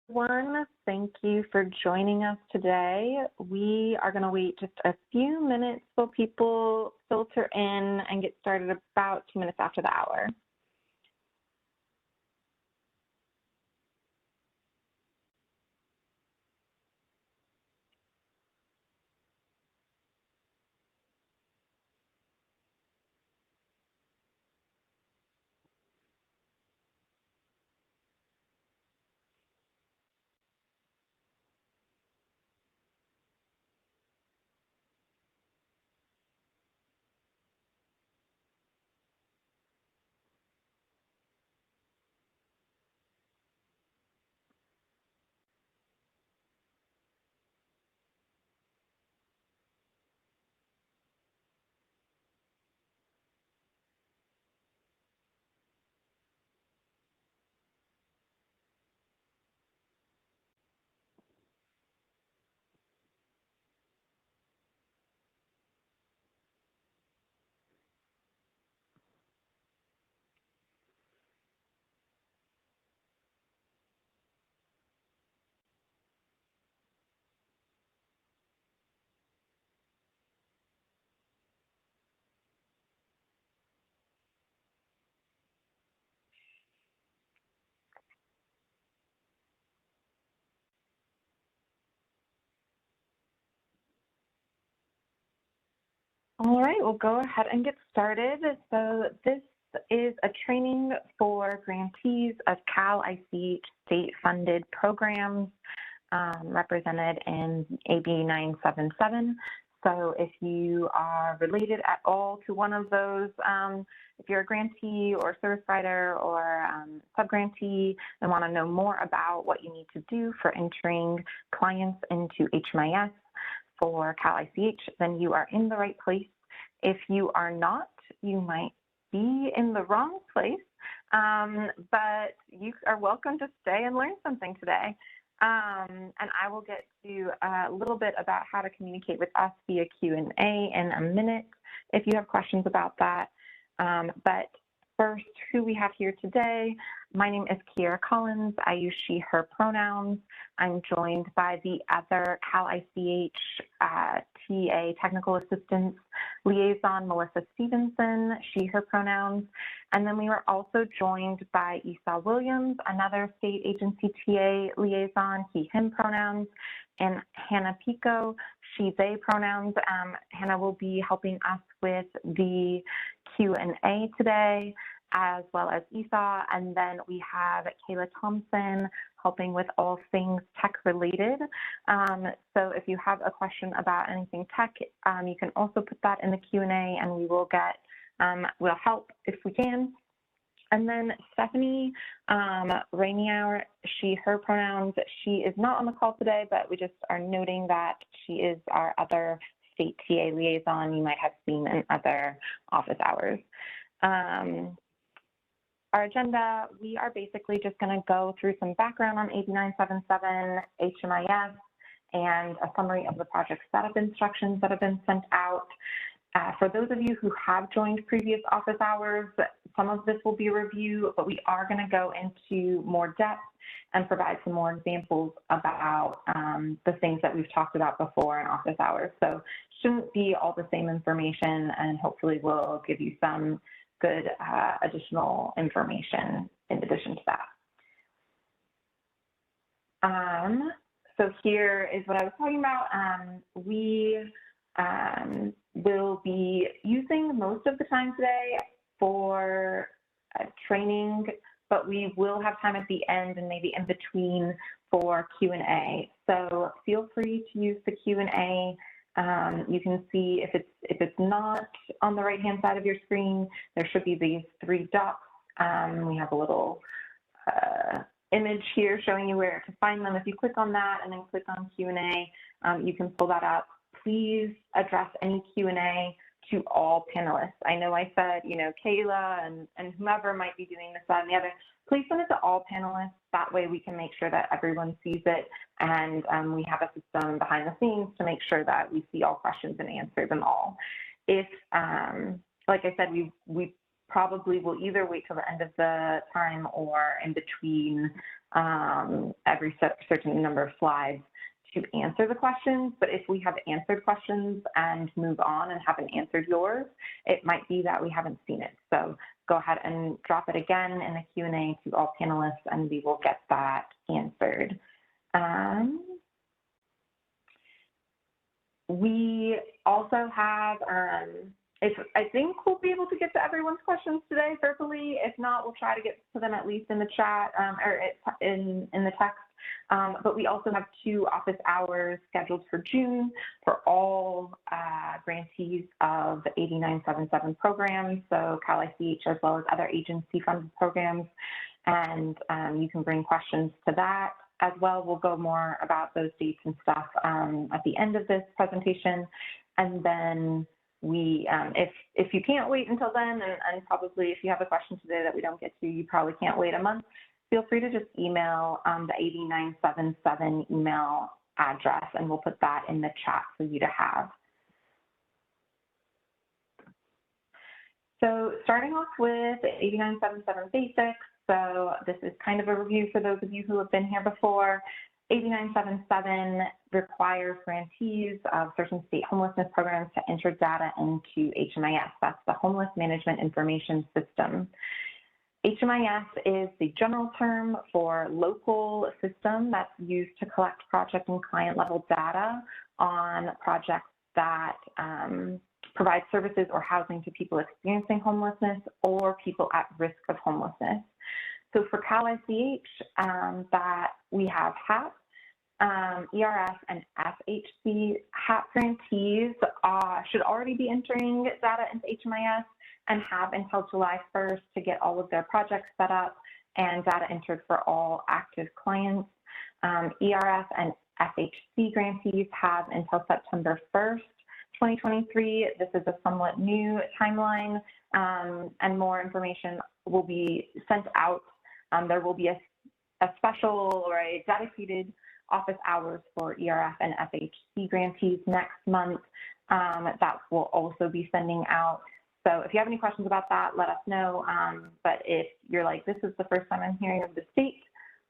everyone. Thank you for joining us today. We are going to wait just a few minutes so people filter in and get started about 2 minutes after the hour. All right, we'll go ahead and get started. So this is a training for grantees of Cal ICH state-funded programs represented in AB 977. So if you are related at all to one of those, if you're a grantee or service provider or sub-grantee and want to know more about what you need to do for entering clients into HMIS for Cal ICH, then you are in the right place. If you are not, you might be in the wrong place, but you are welcome to stay and learn something today. And I will get to a little bit about how to communicate with us via Q&A in a minute if you have questions about that. But first, who we have here today. My name is Kiera Collins. I use she, her pronouns. I'm joined by the other Cal ICH TA Technical Assistance Liaison, Melissa Stevenson, she, her pronouns. And then we were also joined by Esau Williams, another state agency TA liaison, he, him pronouns, and Hannah Pico, she, they pronouns. Hannah will be helping us with the Q&A today, as well as Esau. And then we have Kayla Thompson helping with all things tech related. So if you have a question about anything tech, you can also put that in the Q&A and we will get, we'll help if we can. And then Stephanie Rainier, she, her pronouns. She is not on the call today, but we just are noting that she is our other state TA liaison you might have seen in other office hours. Our agenda, we are basically just going to go through some background on AB 977, HMIS, and a summary of the project setup instructions that have been sent out. For those of you who have joined previous office hours, some of this will be a review, but we are going to go into more depth and provide some more examples about the things that we've talked about before in office hours. So shouldn't be all the same information, and hopefully we'll give you some good additional information in addition to that. So here is what I was talking about. We will be using most of the time today for training, but we will have time at the end and maybe in between for Q&A. So feel free to use the Q&A. You can see if it's not on the right-hand side of your screen, there should be these 3 dots. We have a little image here showing you where to find them. If you click on that and then click on Q&A, you can pull that up. Please address any Q&A to all panelists. I know I said, you know, Kayla and whomever might be doing this, that, and the other. Please send it to all panelists. That way we can make sure that everyone sees it, and we have a system behind the scenes to make sure that we see all questions and answer them all. If, like I said, we probably will either wait till the end of the time or in between every certain number of slides to answer the questions. But if we have answered questions and move on and haven't answered yours, it might be that we haven't seen it. So go ahead and drop it again in the Q&A to all panelists, and we will get that answered. We also have, I think we'll be able to get to everyone's questions today verbally. If not, we'll try to get to them at least in the chat or in the text. But we also have 2 office hours scheduled for June for all grantees of the 8977 programs, so Cal ICH as well as other agency-funded programs. And you can bring questions to that as well. We'll go more about those dates and stuff at the end of this presentation. And then we, if you can't wait until then, and probably if you have a question today that we don't get to, you probably can't wait a month, feel free to just email the 8977 email address, and we'll put that in the chat for you to have. So starting off with 8977 basics. So this is kind of a review for those of you who have been here before. 8977 requires grantees of certain state homelessness programs to enter data into HMIS. That's the Homeless Management Information System. HMIS is the general term for local system that's used to collect project and client level data on projects that provide services or housing to people experiencing homelessness or people at risk of homelessness. So for Cal ICH, that we have HAP, ERS, and FHC. HAP grantees should already be entering data into HMIS and have until July 1st to get all of their projects set up and data entered for all active clients. ERS and FHC grantees have until September 1st, 2023. This is a somewhat new timeline, and more information will be sent out. There will be a special or a dedicated office hours for ERF and FHC grantees next month that will also be sending out. So if you have any questions about that, let us know. But if you're like, this is the first time I'm hearing of the state,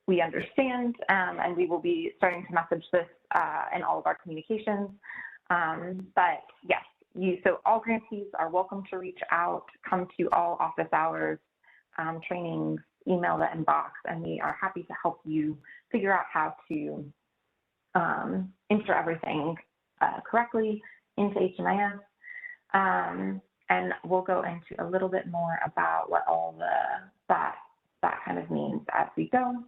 we understand, and we will be starting to message this in all of our communications. But yes, so all grantees are welcome to reach out, come to all office hours, trainings, email the inbox, and we are happy to help you figure out how to enter everything correctly into HMIS. And we'll go into a little bit more about what all that kind of means as we go.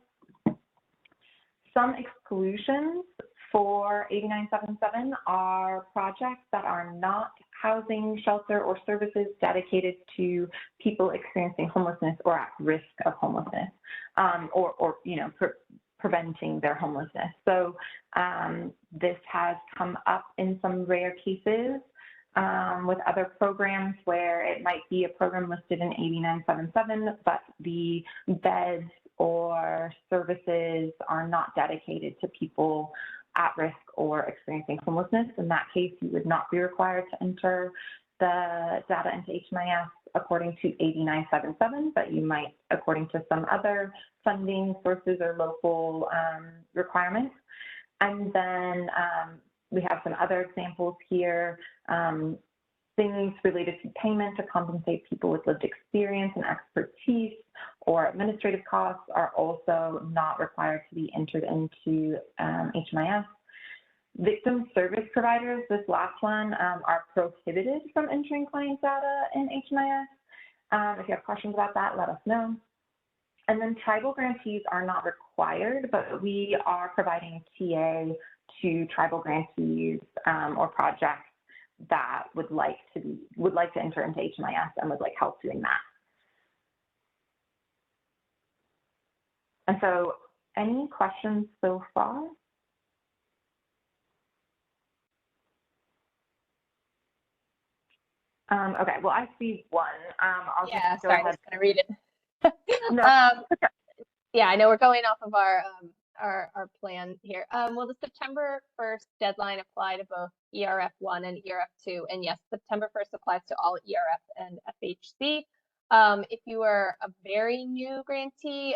Some exclusions for 8977 are projects that are not housing, shelter, or services dedicated to people experiencing homelessness or at risk of homelessness, or preventing their homelessness. So this has come up in some rare cases with other programs where it might be a program listed in 8977, but the beds or services are not dedicated to people at risk or experiencing homelessness. In that case, you would not be required to enter the data into HMIS according to 8977, but you might according to some other funding sources or local requirements. And then we have some other examples here. Things related to payment to compensate people with lived experience and expertise or administrative costs are also not required to be entered into HMIS. Victim service providers, this last one, are prohibited from entering client data in HMIS. If you have questions about that, let us know. And then tribal grantees are not required, but we are providing TA to tribal grantees or projects that would like to enter into HMIS and would like help doing that. And so, any questions so far? Okay, well, I see one. I'll just go ahead. I was going to read it. No. Yeah, I know we're going off of our plan here. Will the September 1st deadline apply to both ERF1 and ERF2? And yes, September 1st applies to all ERF and FHC. If you are a very new grantee,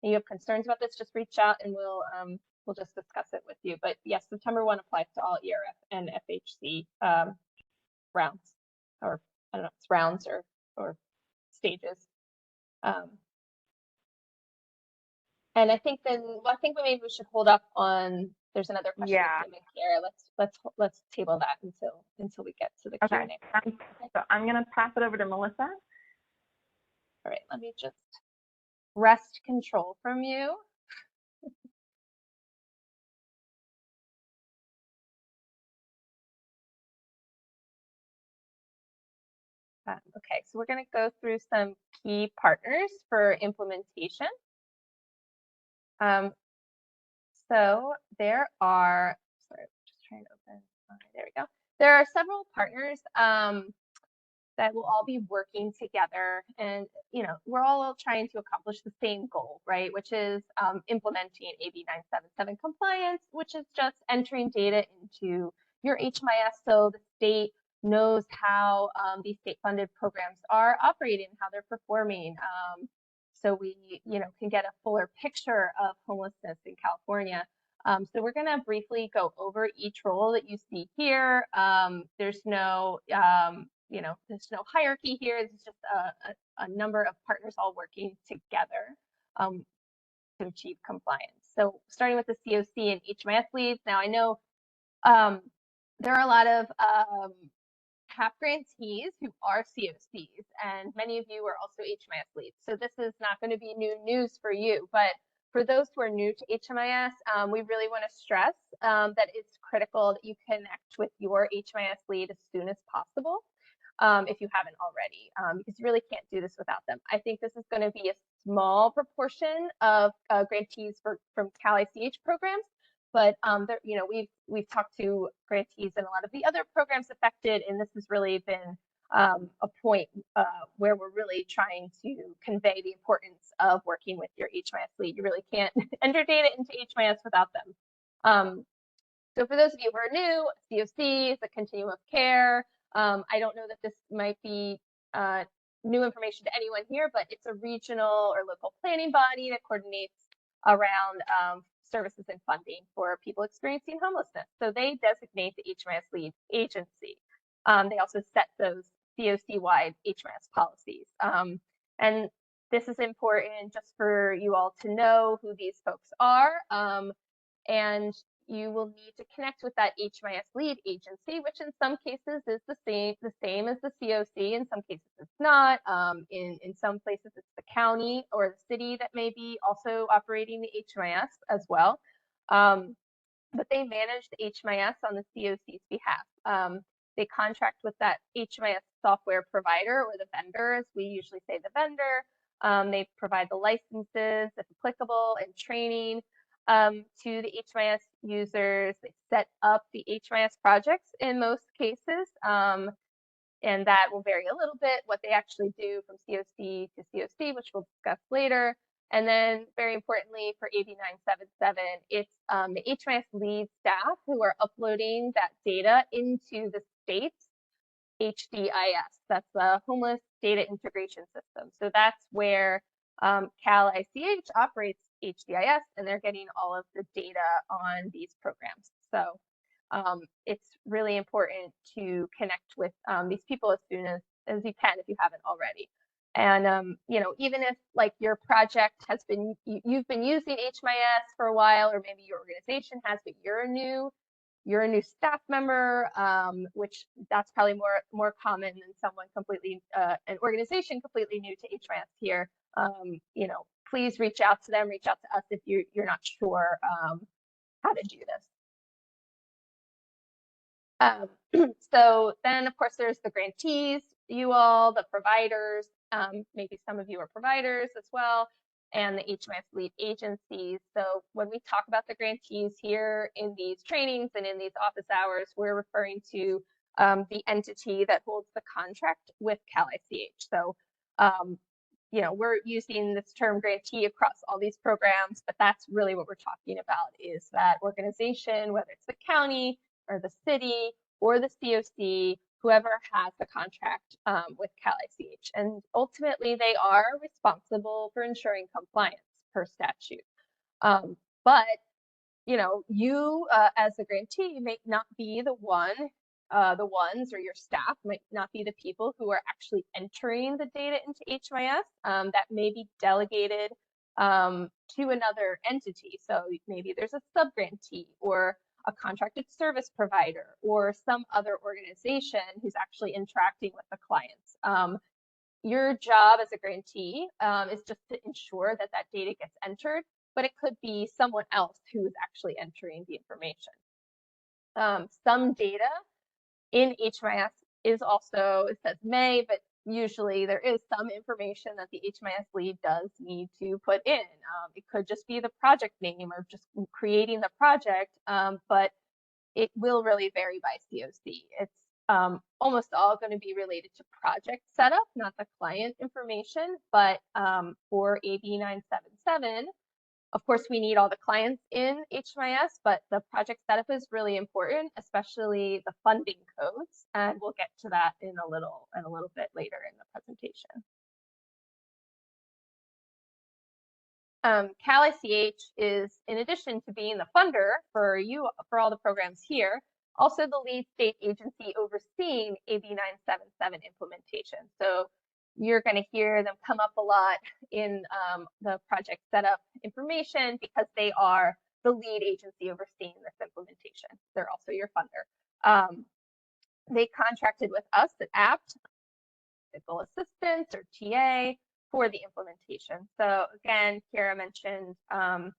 you have concerns about this, just reach out and we'll just discuss it with you. But yes, September 1 applies to all ERF and FHC rounds, or I don't know, it's rounds or stages. And I think then, well, I think maybe we should hold up on. There's another question Yeah. coming here. Let's table that until we get to the Okay. Q&A. So I'm gonna pass it over to Melissa. All right, let me just wrest control from you. Okay, so we're going to go through some key partners for implementation. So there are, sorry, just trying to open, there we go. There are several partners that will all be working together, and we're all trying to accomplish the same goal, right? Which is implementing AB 977 compliance, which is just entering data into your HMIS so the state knows how these state-funded programs are operating, how they're performing, so we can get a fuller picture of homelessness in California. So we're going to briefly go over each role that you see here. There's no there's no hierarchy here. It's just a number of partners all working together to achieve compliance. So starting with the COC and HMIS leads. Now I know there are a lot of CAP grantees who are COCs, and many of you are also HMIS leads. So this is not going to be new news for you, but for those who are new to HMIS, we really want to stress that it's critical that you connect with your HMIS lead as soon as possible. If you haven't already, because you really can't do this without them. I think this is going to be a small proportion of grantees from Cal ICH programs, but we've talked to grantees in a lot of the other programs affected, and this has really been a point where we're really trying to convey the importance of working with your HMIS lead. You really can't enter data into HMIS without them. So for those of you who are new, COC is a continuum of care. I don't know that this might be new information to anyone here, but it's a regional or local planning body that coordinates around services and funding for people experiencing homelessness. So they designate the HMIS lead agency. They also set those COC-wide HMIS policies. And this is important just for you all to know who these folks are. And you will need to connect with that HMIS lead agency, which in some cases is the same as the COC. In some cases it's not. In some places it's the county or the city that may be also operating the HMIS as well. But they manage the HMIS on the COC's behalf. They contract with that HMIS software provider, or the vendor, as we usually say the vendor. They provide the licenses, if applicable, and training to the HMIS users. They set up the HMIS projects in most cases, and that will vary a little bit what they actually do from COC to COC, which we'll discuss later. And then very importantly for AB 977, it's the HMIS lead staff who are uploading that data into the state's HDIS. That's the Homeless Data Integration System. So that's where Cal ICH operates HDIS, and they're getting all of the data on these programs. So it's really important to connect with these people as soon as you can, if you haven't already. And even if like your project has been, you've been using HMIS for a while, or maybe your organization has, but you're a new staff member, which that's probably more common than someone completely, an organization completely new to HMIS here. Please reach out to them, reach out to us if you're not sure how to do this. So then, of course, there's the grantees, you all, the providers, maybe some of you are providers as well, and the HMIS lead agencies. So when we talk about the grantees here in these trainings and in these office hours, we're referring to the entity that holds the contract with Cal ICH. So we're using this term grantee across all these programs, but that's really what we're talking about, is that organization, whether it's the county or the city or the COC, whoever has the contract with Cal ICH. And ultimately, they are responsible for ensuring compliance. per statute. But you as a grantee may not be the ones, or your staff might not be the people who are actually entering the data into HMIS. That may be delegated to another entity. So maybe there's a sub-grantee or a contracted service provider or some other organization who's actually interacting with the clients. Your job as a grantee is just to ensure that that data gets entered, but it could be someone else who is actually entering the information. Some data in HMIS is also, it says may, but usually there is some information that the HMIS lead does need to put in. It could just be the project name or just creating the project, but it will really vary by COC. It's almost all going to be related to project setup, not the client information. But for AB 977, of course, we need all the clients in HMIS, but the project setup is really important, especially the funding codes, and we'll get to that in a little bit later in the presentation. Cal ICH is, in addition to being the funder for all the programs here, also the lead state agency overseeing AB 977 implementation. So you're going to hear them come up a lot in the project setup information because they are the lead agency overseeing this implementation. They're also your funder. They contracted with us at Abt, technical assistance or TA, for the implementation. So again, Kira mentioned the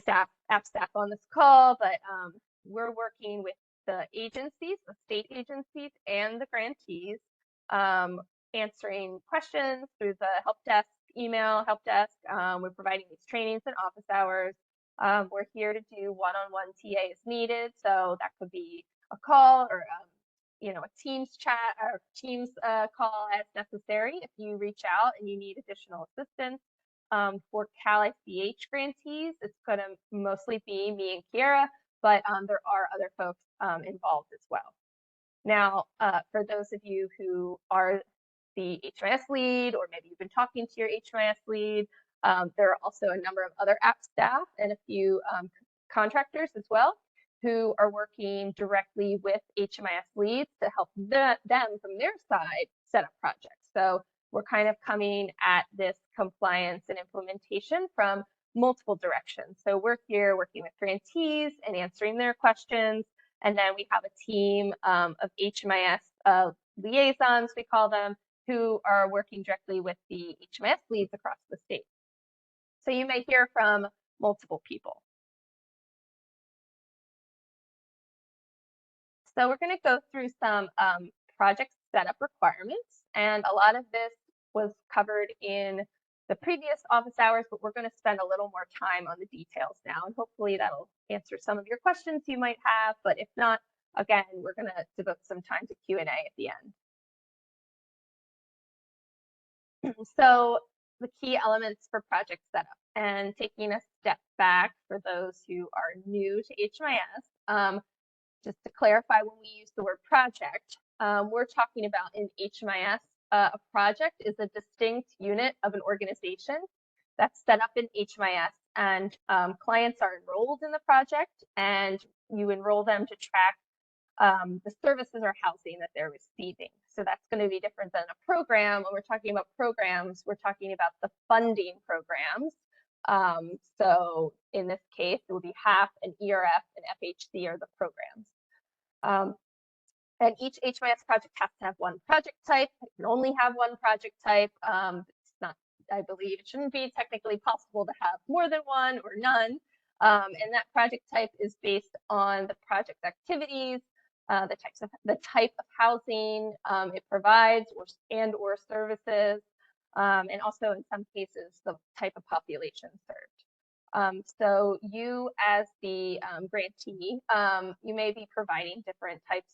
Abt staff on this call, but we're working with the agencies, the state agencies, and the grantees, answering questions through the help desk, email help desk. We're providing these trainings and office hours. We're here to do one-on-one TA as needed, so that could be a call or a Teams chat or Teams call as necessary if you reach out and you need additional assistance. For Cal ICH grantees, it's going to mostly be me and Kiera, but there are other folks involved as well. Now, for those of you who are the HMIS lead, or maybe you've been talking to your HMIS lead, there are also a number of other Abt staff and a few contractors as well who are working directly with HMIS leads to help them from their side set up projects. So we're kind of coming at this compliance and implementation from multiple directions. So we're here working with grantees and answering their questions. And then we have a team of HMIS liaisons, we call them, who are working directly with the HMIS leads across the state. So you may hear from multiple people. So we're going to go through some project setup requirements, and a lot of this was covered in the previous office hours, but we're going to spend a little more time on the details now, and hopefully that'll answer some of your questions you might have. But if not, again, we're going to devote some time to Q&A at the end. So the key elements for project setup, and taking a step back for those who are new to HMIS, just to clarify, when we use the word project, we're talking about in HMIS, a project is a distinct unit of an organization that's set up in HMIS, and clients are enrolled in the project, and you enroll them to track the services or housing that they're receiving. So that's going to be different than a program. When we're talking about programs, we're talking about the funding programs. So in this case, it will be HAP and ERF and FHC are the programs. And each HMIS project has to have one project type. It can only have one project type. It's not, I believe it shouldn't be technically possible to have more than one or none. And that project type is based on the project activities, the type of housing it provides or services, and also in some cases the type of population served. So you as the grantee, you may be providing different types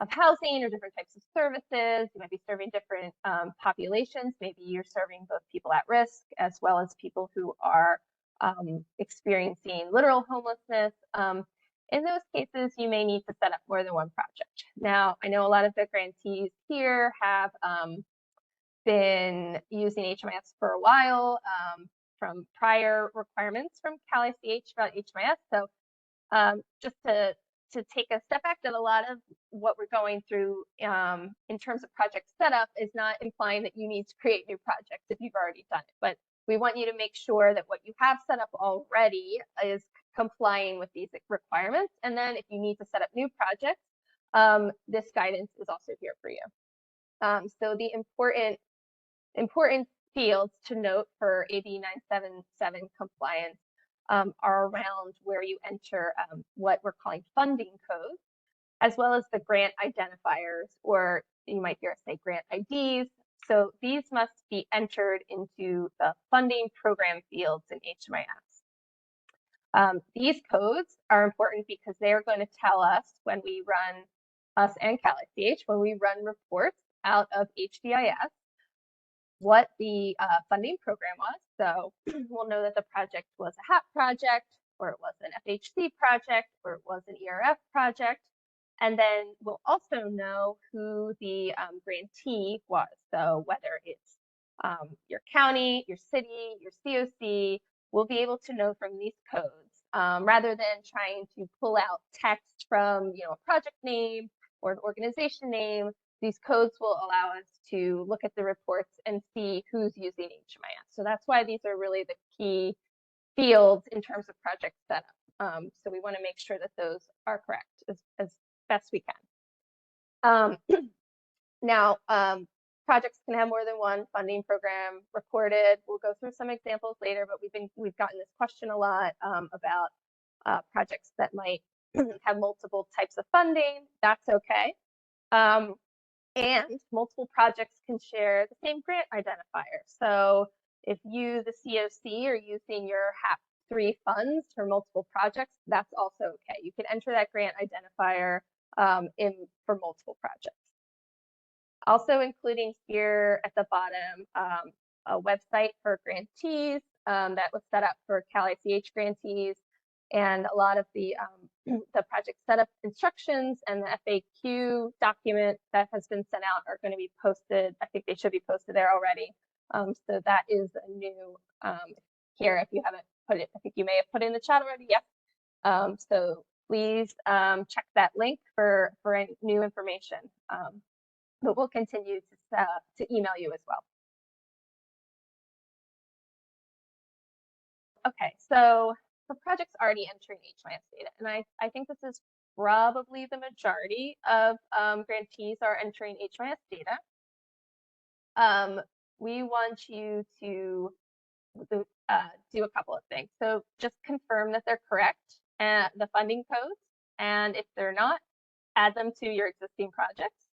of housing or different types of services. You might be serving different populations. Maybe you're serving both people at risk as well as people who are experiencing literal homelessness. In those cases, you may need to set up more than one project. Now, I know a lot of the grantees here have been using HMIS for a while. from prior requirements from Cal ICH about HMIS. So just to take a step back, that a lot of what we're going through in terms of project setup is not implying that you need to create new projects if you've already done it, but we want you to make sure that what you have set up already is complying with these requirements. And then if you need to set up new projects, this guidance is also here for you. So the important fields to note for AB 977 compliance are around where you enter what we're calling funding codes, as well as the grant identifiers, or you might hear us say grant IDs. So these must be entered into the funding program fields in HMIS. These codes are important because they are going to tell us when we run, us and Cal ICH, when we run reports out of HDIS, what the funding program was. So we'll know that the project was a HAP project, or it was an FHC project, or it was an ERF project. And then we'll also know who the grantee was. So whether it's your county, your city, your COC, we'll be able to know from these codes rather than trying to pull out text from a project name or an organization name. These codes will allow us to look at the reports and see who's using HMIS. So that's why these are really the key fields in terms of project setup. So we want to make sure that those are correct as best we can. Now, projects can have more than one funding program recorded. We'll go through some examples later, but we've gotten this question a lot about projects that might have multiple types of funding. That's okay. And multiple projects can share the same grant identifier. So if you, the COC, are using your HAP3 funds for multiple projects, that's also okay. You can enter that grant identifier for multiple projects. Also including here at the bottom, a website for grantees that was set up for Cal ICH grantees, and a lot of the project setup instructions and the FAQ document that has been sent out are going to be posted. I think they should be posted there already. So that is a new here. If you haven't put it, I think you may have put it in the chat already. Yes. So please check that link for any new information. But we'll continue to email you as well. Okay, so for projects already entering HMIS data, and I think this is probably the majority of grantees are entering HMIS data. We want you to do a couple of things. So just confirm that they're correct, the funding codes, and if they're not, add them to your existing projects.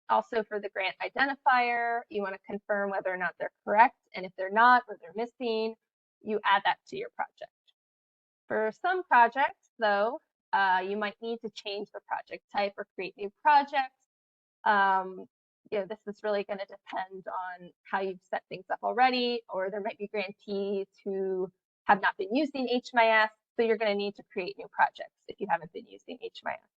Also for the grant identifier, you want to confirm whether or not they're correct, and if they're not or they're missing, you add that to your project. For some projects, though, you might need to change the project type or create new projects. This is really going to depend on how you've set things up already, or there might be grantees who have not been using HMIS, so you're going to need to create new projects if you haven't been using HMIS.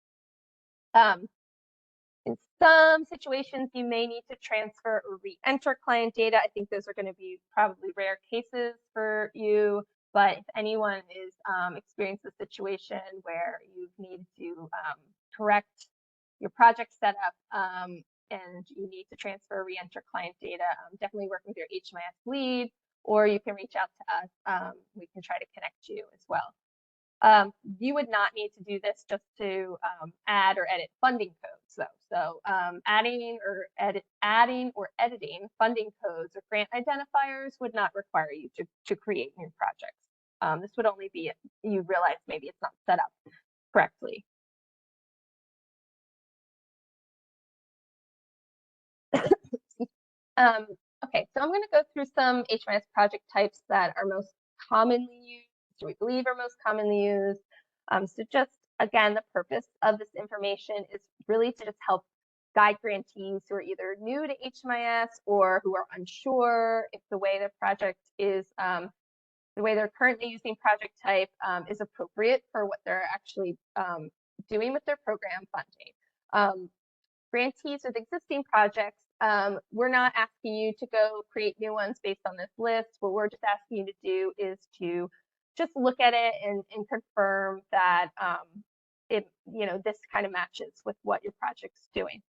In some situations, you may need to transfer or re-enter client data. I think those are going to be probably rare cases for you, but if anyone is experiencing a situation where you've needed to correct your project setup and you need to transfer or re-enter client data, definitely work with your HMIS lead, or you can reach out to us. We can try to connect you as well. You would not need to do this just to add or edit funding codes, though. So adding or editing funding codes or grant identifiers would not require you to create new projects. This would only be if you realize maybe it's not set up correctly. Okay, so I'm going to go through some HMIS project types that are most commonly used, or we believe are most commonly used. So just, again, the purpose of this information is really to just help guide grantees who are either new to HMIS or who are unsure if the way the project is, the way they're currently using project type is appropriate for what they're actually doing with their program funding. Grantees with existing projects We're not asking you to go create new ones based on this list. What we're just asking you to do is to just look at it and confirm that this kind of matches with what your project's doing.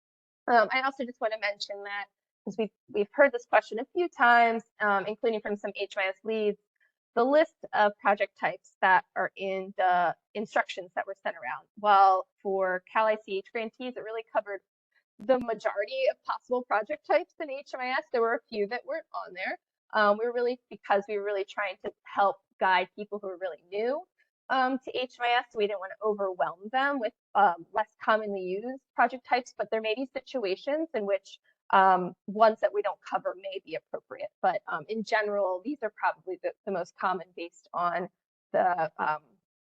I also just want to mention that, because we've heard this question a few times, including from some HMIS leads, the list of project types that are in the instructions that were sent around. Well, for Cal ICH grantees, it really covered the majority of possible project types in HMIS. There were a few that weren't on there. Because we were really trying to help guide people who are really new to HMIS. We didn't want to overwhelm them with less commonly used project types, but there may be situations in which ones that we don't cover may be appropriate. But in general, these are probably the most common based on the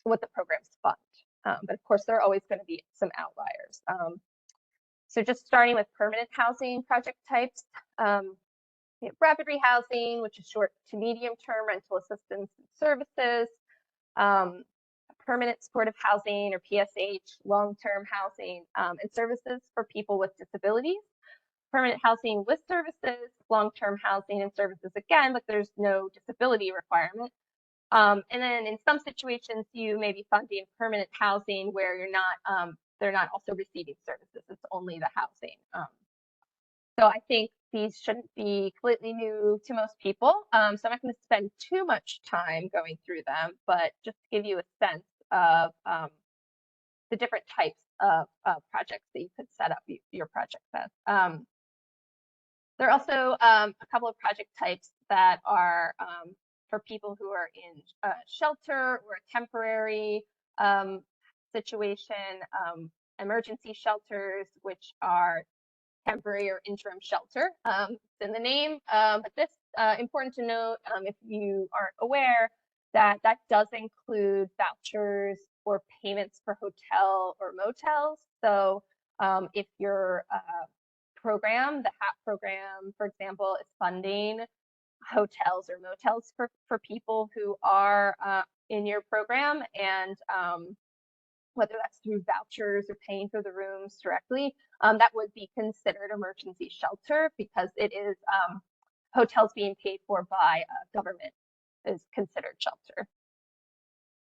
what the programs fund. But of course, there are always going to be some outliers. So just starting with permanent housing project types, we have rapid rehousing, which is short to medium term rental assistance and services, permanent supportive housing or PSH, long-term housing and services for people with disabilities, permanent housing with services, long-term housing and services again, but there's no disability requirement. And then in some situations, you may be funding permanent housing where they're not also receiving services. It's only the housing. So I think these shouldn't be completely new to most people. So I'm not going to spend too much time going through them, but just to give you a sense of the different types of projects that you could set up your project as. There are also a couple of project types that are for people who are in shelter or a temporary situation, emergency shelters, which are temporary or interim shelter. It's in the name, but this important to note, if you aren't aware, that does include vouchers or payments for hotel or motels. So if your program, the HAP program, for example, is funding hotels or motels for people who are in your program, and whether that's through vouchers or paying for the rooms directly, that would be considered emergency shelter, because it is hotels being paid for by government is considered shelter.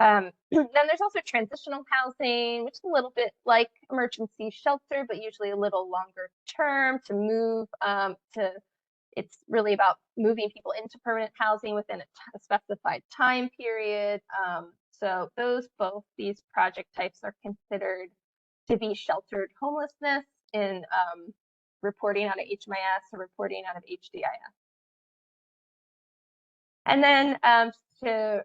Then there's also transitional housing, which is a little bit like emergency shelter, but usually a little longer term to move it's really about moving people into permanent housing within a specified time period. So both these project types are considered to be sheltered homelessness in reporting out of HMIS or reporting out of HDIS. And then to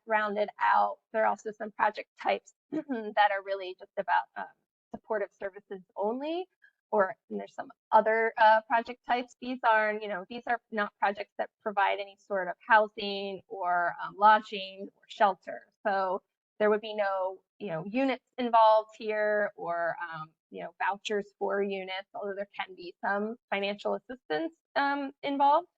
round it out, there are also some project types that are really just about supportive services only, and there's some other project types. These are not projects that provide any sort of housing or lodging or shelter. So there would be no units involved here, or vouchers for units, although there can be some financial assistance involved.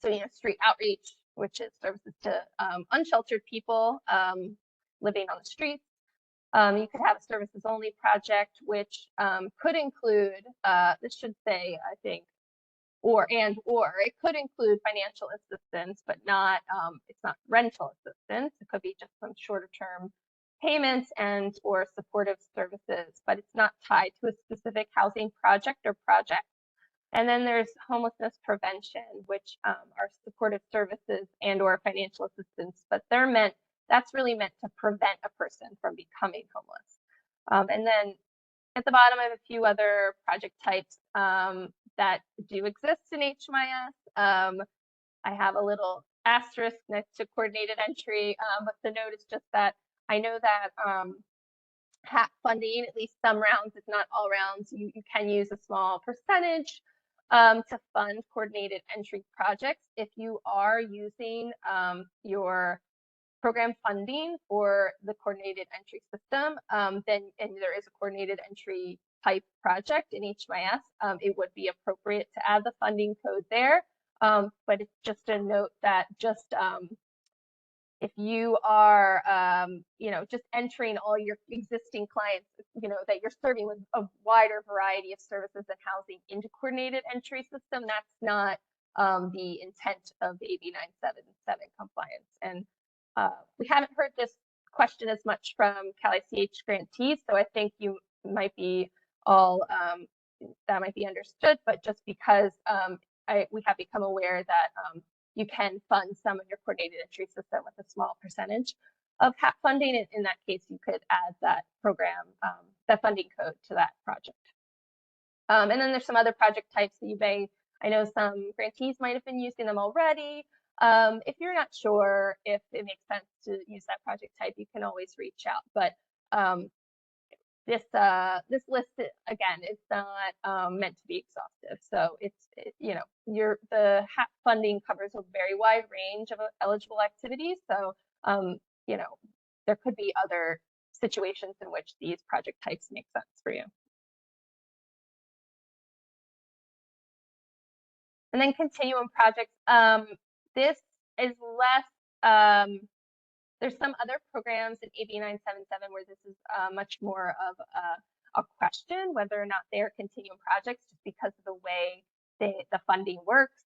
So street outreach, which is services to unsheltered people living on the streets. You could have a services only project, which could include, this should say, I think, or it could include financial assistance, but not, it's not rental assistance. It could be just some shorter term payments or supportive services, but it's not tied to a specific housing project or project. And then there's homelessness prevention, which are supportive services or financial assistance, but that's really meant to prevent a person from becoming homeless. And then at the bottom, I have a few other project types that do exist in HMIS. I have a little asterisk next to coordinated entry, but the note is just that I know that HAP funding, at least some rounds, if not all rounds, you can use a small percentage to fund coordinated entry projects. If you are using your program funding for the coordinated entry system, and there is a coordinated entry type project in HMIS, it would be appropriate to add the funding code there. But it's just a note that if you are, just entering all your existing clients, that you're serving with a wider variety of services and housing into coordinated entry system, that's not the intent of the AB 977 compliance. And we haven't heard this question as much from CalICH grantees, so I think you might be all, that might be understood, but just because we have become aware that you can fund some of your coordinated entry system with a small percentage of HAP funding. In that case, you could add that program, that funding code to that project. And then there's some other project types that you may, I know some grantees might have been using them already. If you're not sure if it makes sense to use that project type, you can always reach out. But this list again is not meant to be exhaustive. So the HAP funding covers a very wide range of eligible activities. So there could be other situations in which these project types make sense for you. And then continuum projects. This is less, there's some other programs in AB 977 where this is much more of a question whether or not they are continuum projects, just because of the way the funding works.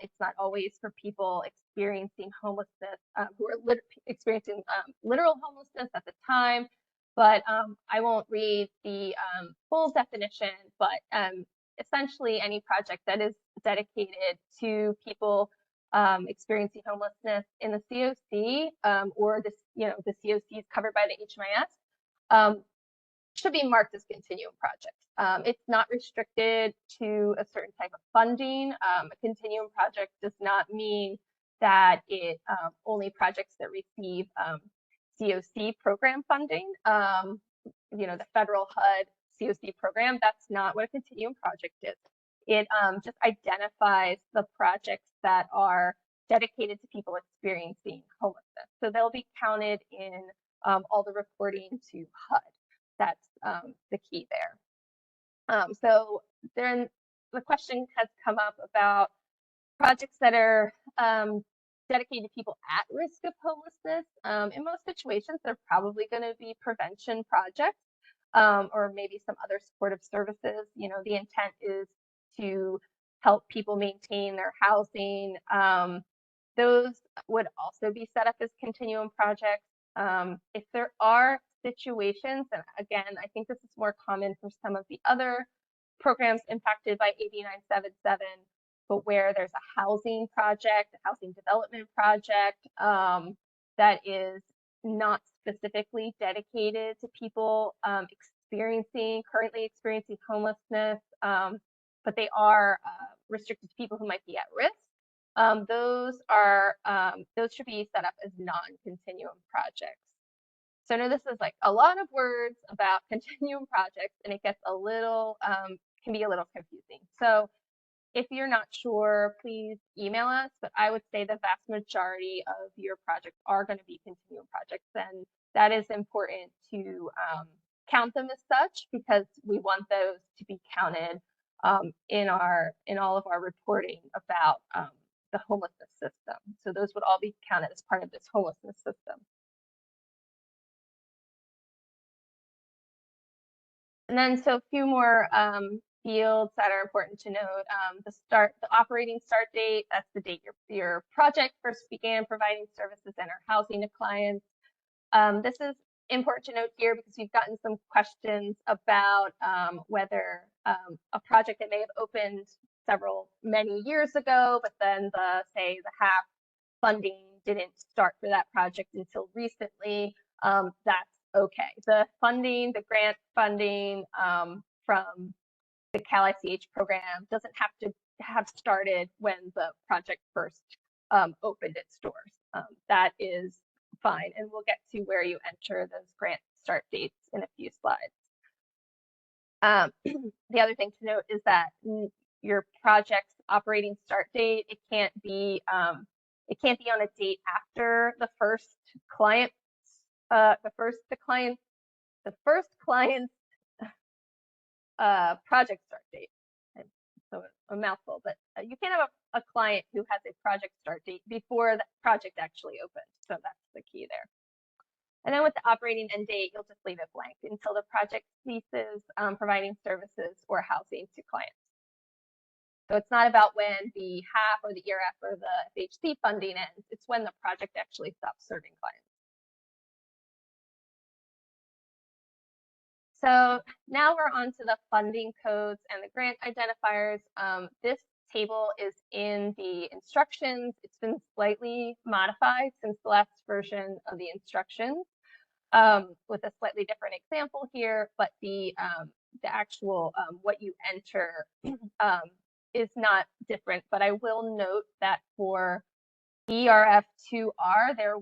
It's not always for people experiencing homelessness, who are experiencing literal homelessness at the time. But I won't read the full definition, but essentially any project that is dedicated to people experiencing homelessness in the COC, or the COCs covered by the HMIS, should be marked as continuum projects. It's not restricted to a certain type of funding. A continuum project does not mean that it only projects that receive COC program funding. The federal HUD COC program, that's not what a continuum project is. It just identifies the projects that are dedicated to people experiencing homelessness. So they'll be counted in all the reporting to HUD. That's the key there. So the question has come up about projects that are dedicated to people at risk of homelessness. In most situations, they're probably going to be prevention projects, or maybe some other supportive services. The intent is to help people maintain their housing. Those would also be set up as continuum projects. If there are situations, and again, I think this is more common for some of the other programs impacted by AB 977, but where there's a housing project, a housing development project, that is not specifically dedicated to people currently experiencing homelessness, but they are restricted to people who might be at risk. Those should be set up as non-continuum projects. So I know this is like a lot of words about continuum projects, and it gets can be a little confusing. So if you're not sure, please email us, but I would say the vast majority of your projects are going to be continuum projects, and that is important to count them as such, because we want those to be counted in all of our reporting about the homelessness system. So those would all be counted as part of this homelessness system. And then, so a few more fields that are important to note. The operating start date, that's the date your project first began providing services and are housing to clients. This is important to note here because we've gotten some questions about whether a project that may have opened many years ago, but then the HAP funding didn't start for that project until recently, that's okay. The grant funding from the CalICH program doesn't have to have started when the project first opened its doors. That is fine, and we'll get to where you enter those grant start dates in a few slides. The other thing to note is that your project's operating start date, it can't be on a date after the first client's project start date. So a mouthful, but you can't have a client who has a project start date before the project actually opened. So that's key there. And then with the operating end date, you'll just leave it blank until the project ceases providing services or housing to clients. So it's not about when the HAP or the ERF or the FHC funding ends, it's when the project actually stops serving clients. So now we're on to the funding codes and the grant identifiers. This table is in the instructions. It's been slightly modified since the last version of the instructions with a slightly different example here, but the actual what you enter is not different. But I will note that for ERF2R, there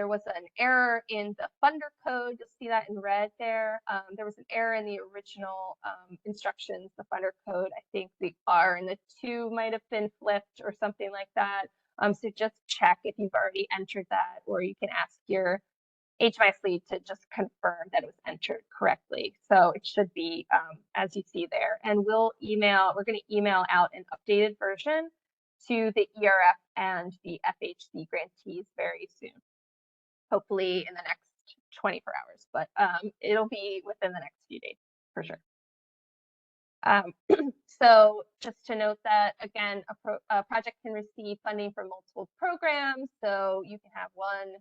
was an error in the funder code. You'll see that in red there. There was an error in the original instructions, the funder code. I think the R and the 2 might have been flipped or something like that. So just check if you've already entered that, or you can ask your HMIS lead to just confirm that it was entered correctly. So it should be as you see there. And we're going to email out an updated version to the ERF and the FHC grantees very soon, hopefully in the next 24 hours, but it'll be within the next few days for sure. So just to note that, again, a project can receive funding from multiple programs. So you can have one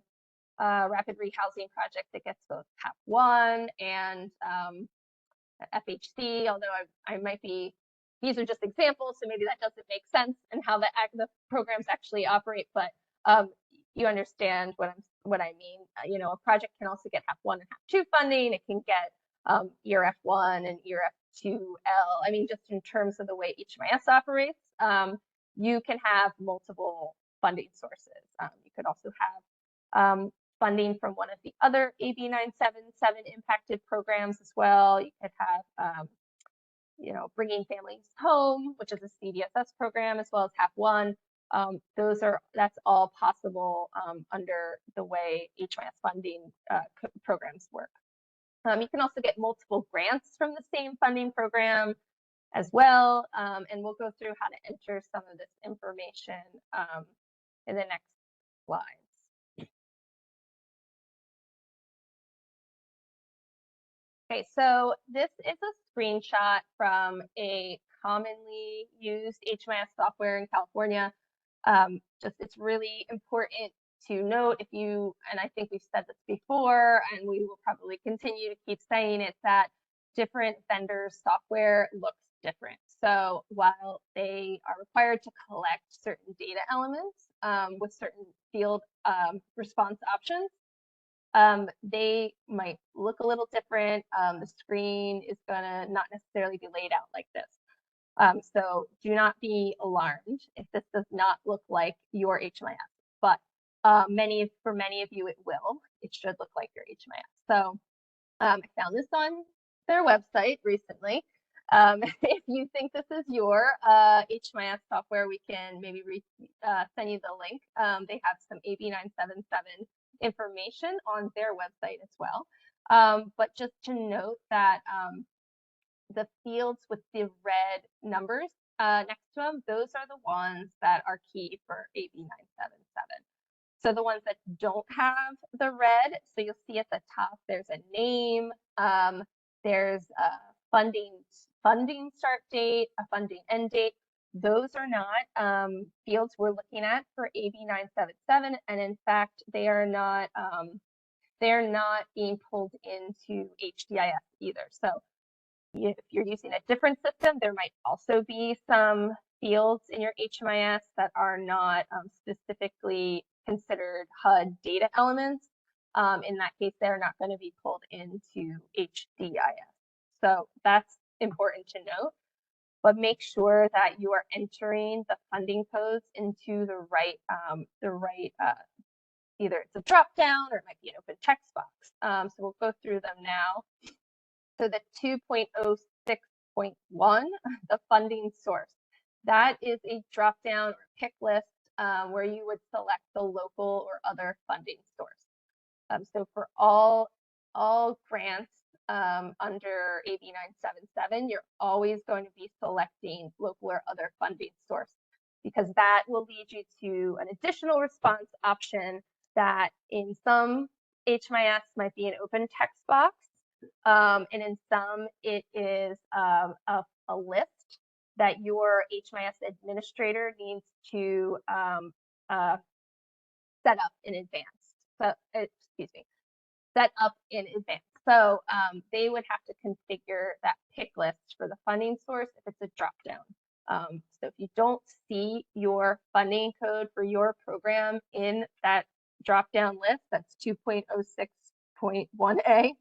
rapid rehousing project that gets both HAP 1 and FHC, although I might be, these are just examples, so maybe that doesn't make sense and how the programs actually operate, but you understand what I mean. You know, a project can also get HAP 1 and HAP 2 funding. It can get ERF 1 and ERF 2L. I mean, just in terms of the way HMIS operates, you can have multiple funding sources. You could also have funding from one of the other AB 977 impacted programs as well. You could have, you know, Bringing Families Home, which is a CDSS program, as well as HAP 1. That's all possible under the way HMIS funding programs work. You can also get multiple grants from the same funding program as well. And we'll go through how to enter some of this information in the next slides. Okay, so this is a screenshot from a commonly used HMIS software in California. It's really important to note, if you, and I think we've said this before, and we will probably continue to keep saying it, that different vendors' software looks different. So while they are required to collect certain data elements with certain field response options, they might look a little different. The screen is gonna not necessarily be laid out like this. So do not be alarmed if this does not look like your HMIS, but for many of you it will. It should look like your HMIS. So I found this on their website recently. If you think this is your HMIS software, we can maybe send you the link. They have some AB 977 information on their website as well. But just to note that the fields with the red numbers next to them, those are the ones that are key for AB 977. So the ones that don't have the red, so you'll see at the top, there's a name, there's a funding start date, a funding end date. Those are not fields we're looking at for AB 977, and in fact, they are not being pulled into HDIS either. So if you're using a different system, there might also be some fields in your HMIS that are not specifically considered HUD data elements. In that case, they're not going to be pulled into HDIS. So that's important to note. But make sure that you are entering the funding codes into the right, either it's a drop down or it might be an open text box. So we'll go through them now. So the 2.06.1, the funding source, that is a drop down or pick list where you would select the local or other funding source. So for all grants under AB 977, you're always going to be selecting local or other funding source, because that will lead you to an additional response option that in some HMIS might be an open text box, and in some it is a list that your HMIS administrator needs to set up in advance. So, excuse me, set up in advance. So they would have to configure that pick list for the funding source if it's a dropdown. So if you don't see your funding code for your program in that dropdown list, that's 2.06.1a,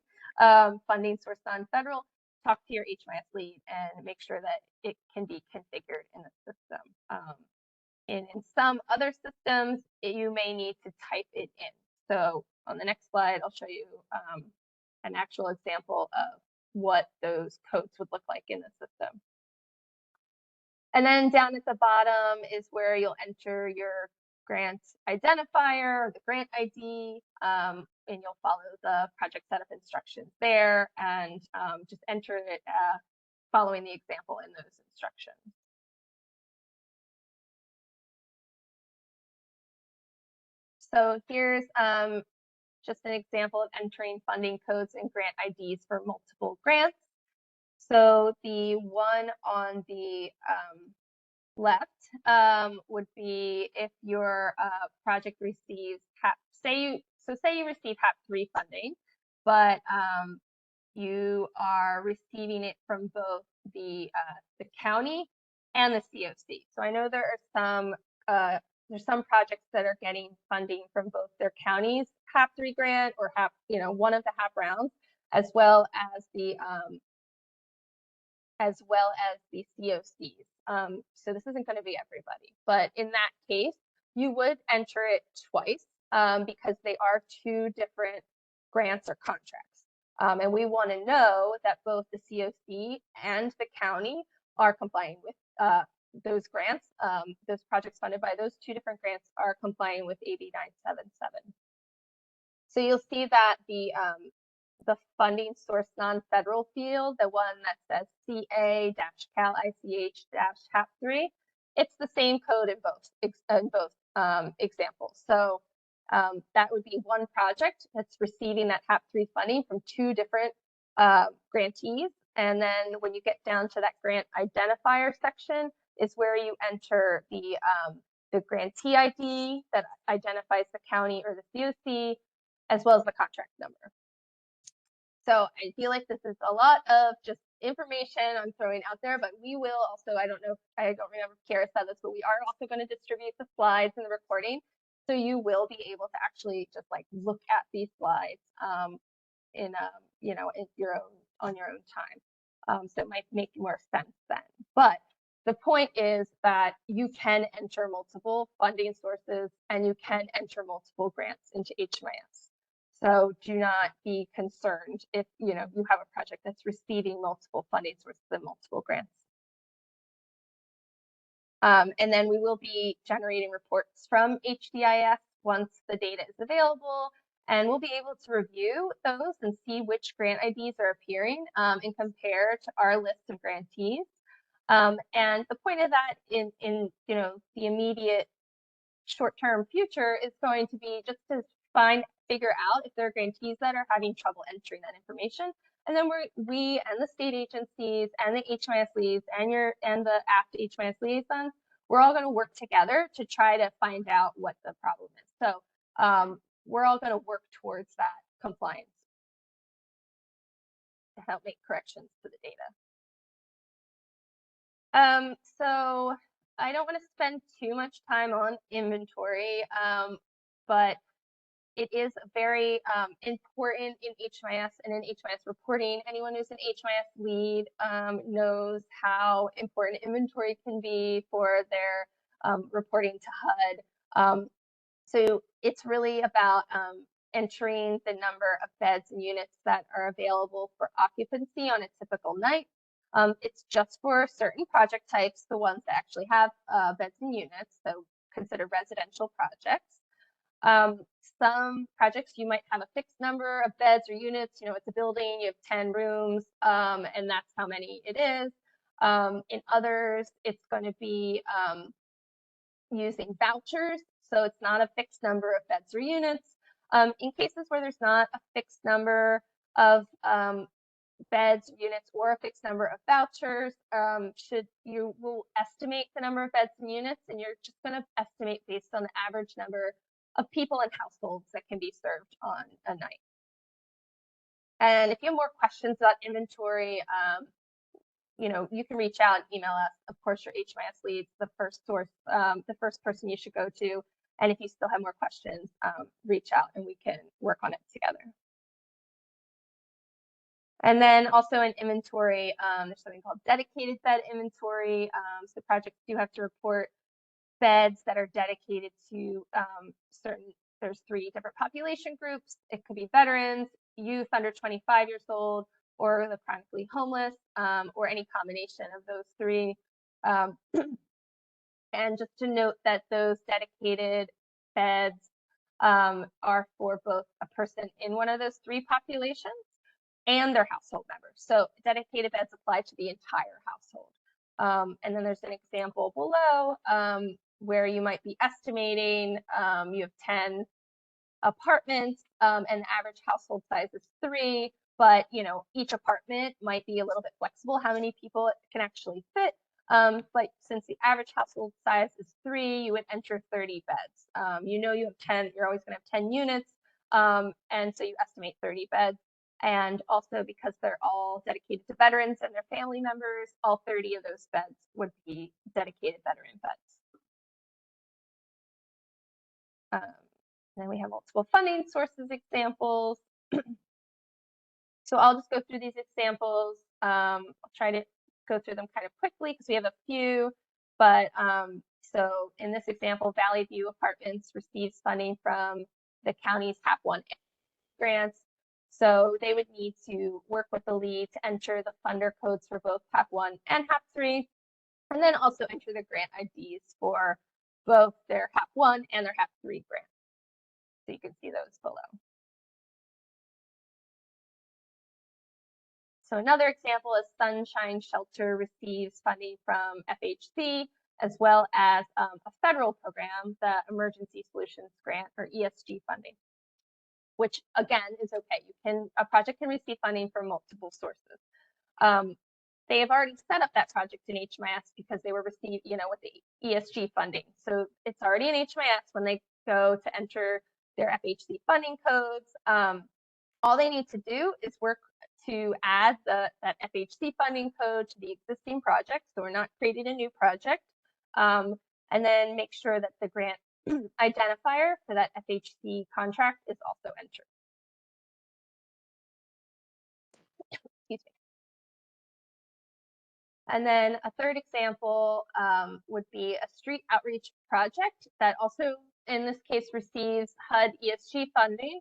funding source non-federal, talk to your HMIS lead and make sure that it can be configured in the system. And in some other systems, you may need to type it in. So on the next slide, I'll show you an actual example of what those codes would look like in the system. And then down at the bottom is where you'll enter your grant identifier, or the grant ID, and you'll follow the project setup instructions there and just enter it following the example in those instructions. So here's just an example of entering funding codes and grant IDs for multiple grants. So the one on the left would be if your project receives say you receive HAP3 funding, but you are receiving it from both the county and the COC. So I know there are there's some projects that are getting funding from both their county's HAP3 grant or HAP, one of the HAP rounds, as well as the COCs. So this isn't going to be everybody, but in that case, you would enter it twice because they are two different grants or contracts. And we want to know that both the COC and the county are complying with those grants. Those projects funded by those two different grants are complying with AB 977. So you'll see that the funding source non-federal field, the one that says CA-CalICH-HAP3, it's the same code in both examples. So that would be one project that's receiving that HAP3 funding from two different grantees. And then when you get down to that grant identifier section is where you enter the grantee ID that identifies the county or the COC, as well as the contract number. So I feel like this is a lot of just information I'm throwing out there, but we will also, I don't remember if Kara said this, but we are also going to distribute the slides and the recording. So you will be able to actually just like look at these slides on your own time. So it might make more sense then. But the point is that you can enter multiple funding sources and you can enter multiple grants into HMIS. So do not be concerned if you have a project that's receiving multiple funding sources and multiple grants. And then we will be generating reports from HDIS once the data is available, and we'll be able to review those and see which grant IDs are appearing and compare to our list of grantees. And the point of that in the immediate short-term future is going to be just to figure out if there are grantees that are having trouble entering that information. And then we and the state agencies and the HMIS leads and the Abt HMIS liaisons, we're all going to work together to try to find out what the problem is. So we're all going to work towards that compliance to help make corrections to the data. So I don't want to spend too much time on inventory, but it is very important in HMIS and in HMIS reporting. Anyone who's an HMIS lead knows how important inventory can be for their reporting to HUD. So it's really about entering the number of beds and units that are available for occupancy on a typical night. It's just for certain project types, the ones that actually have beds and units, so consider residential projects. Some projects you might have a fixed number of beds or units, it's a building, you have 10 rooms, and that's how many it is. In others, it's going to be using vouchers. So it's not a fixed number of beds or units. In cases where there's not a fixed number of beds, units, or a fixed number of vouchers, you will estimate the number of beds and units, and you're just going to estimate based on the average number of people and households that can be served on a night. And if you have more questions about inventory, you can reach out and email us. Of course, your HMIS lead's the first source, the first person you should go to. And if you still have more questions, reach out and we can work on it together. And then also in inventory, there's something called dedicated bed inventory. So projects do have to report beds that are dedicated to there's 3 different population groups. It could be veterans, youth under 25 years old, or the chronically homeless, or any combination of those 3. And just to note that those dedicated beds are for both a person in one of those 3 populations and their household members. So dedicated beds apply to the entire household. And then there's an example below where you might be estimating you have 10 apartments and the average household size is 3, but each apartment might be a little bit flexible how many people it can actually fit. But since the average household size is 3, you would enter 30 beds. You have 10, you're always going to have 10 units, and so you estimate 30 beds. And also because they're all dedicated to veterans and their family members, all 30 of those beds would be dedicated veteran beds. Then we have multiple funding sources examples. So I'll just go through these examples. I'll try to go through them kind of quickly because we have a few. But so in this example, Valley View Apartments receives funding from the county's HAP1 grants. So they would need to work with the lead to enter the funder codes for both HAP1 and HAP3, and then also enter the grant IDs for both their HAP1 and their HAP3 grants. So you can see those below. So another example is Sunshine Shelter receives funding from FHC as well as a federal program, the Emergency Solutions Grant, or ESG funding, which again is okay. A project can receive funding from multiple sources. They have already set up that project in HMIS because they were received, with the ESG funding. So it's already in HMIS when they go to enter their FHC funding codes. All they need to do is work to add that FHC funding code to the existing project. So we're not creating a new project. And then make sure that the grant identifier for that FHC contract is also entered. Excuse me. And then a third example would be a street outreach project that also, in this case, receives HUD ESG funding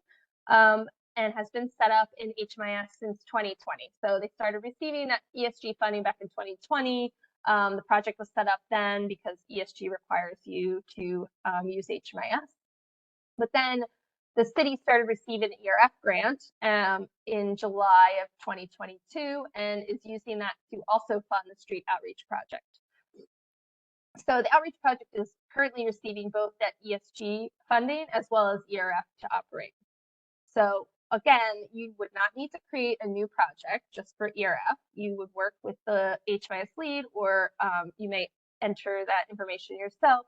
and has been set up in HMIS since 2020. So they started receiving that ESG funding back in 2020. The project was set up then because ESG requires you to use HMIS. But then the city started receiving an ERF grant in July of 2022 and is using that to also fund the street outreach project. So the outreach project is currently receiving both that ESG funding as well as ERF to operate. So again, you would not need to create a new project just for ERF. You would work with the HMIS lead, or you may enter that information yourself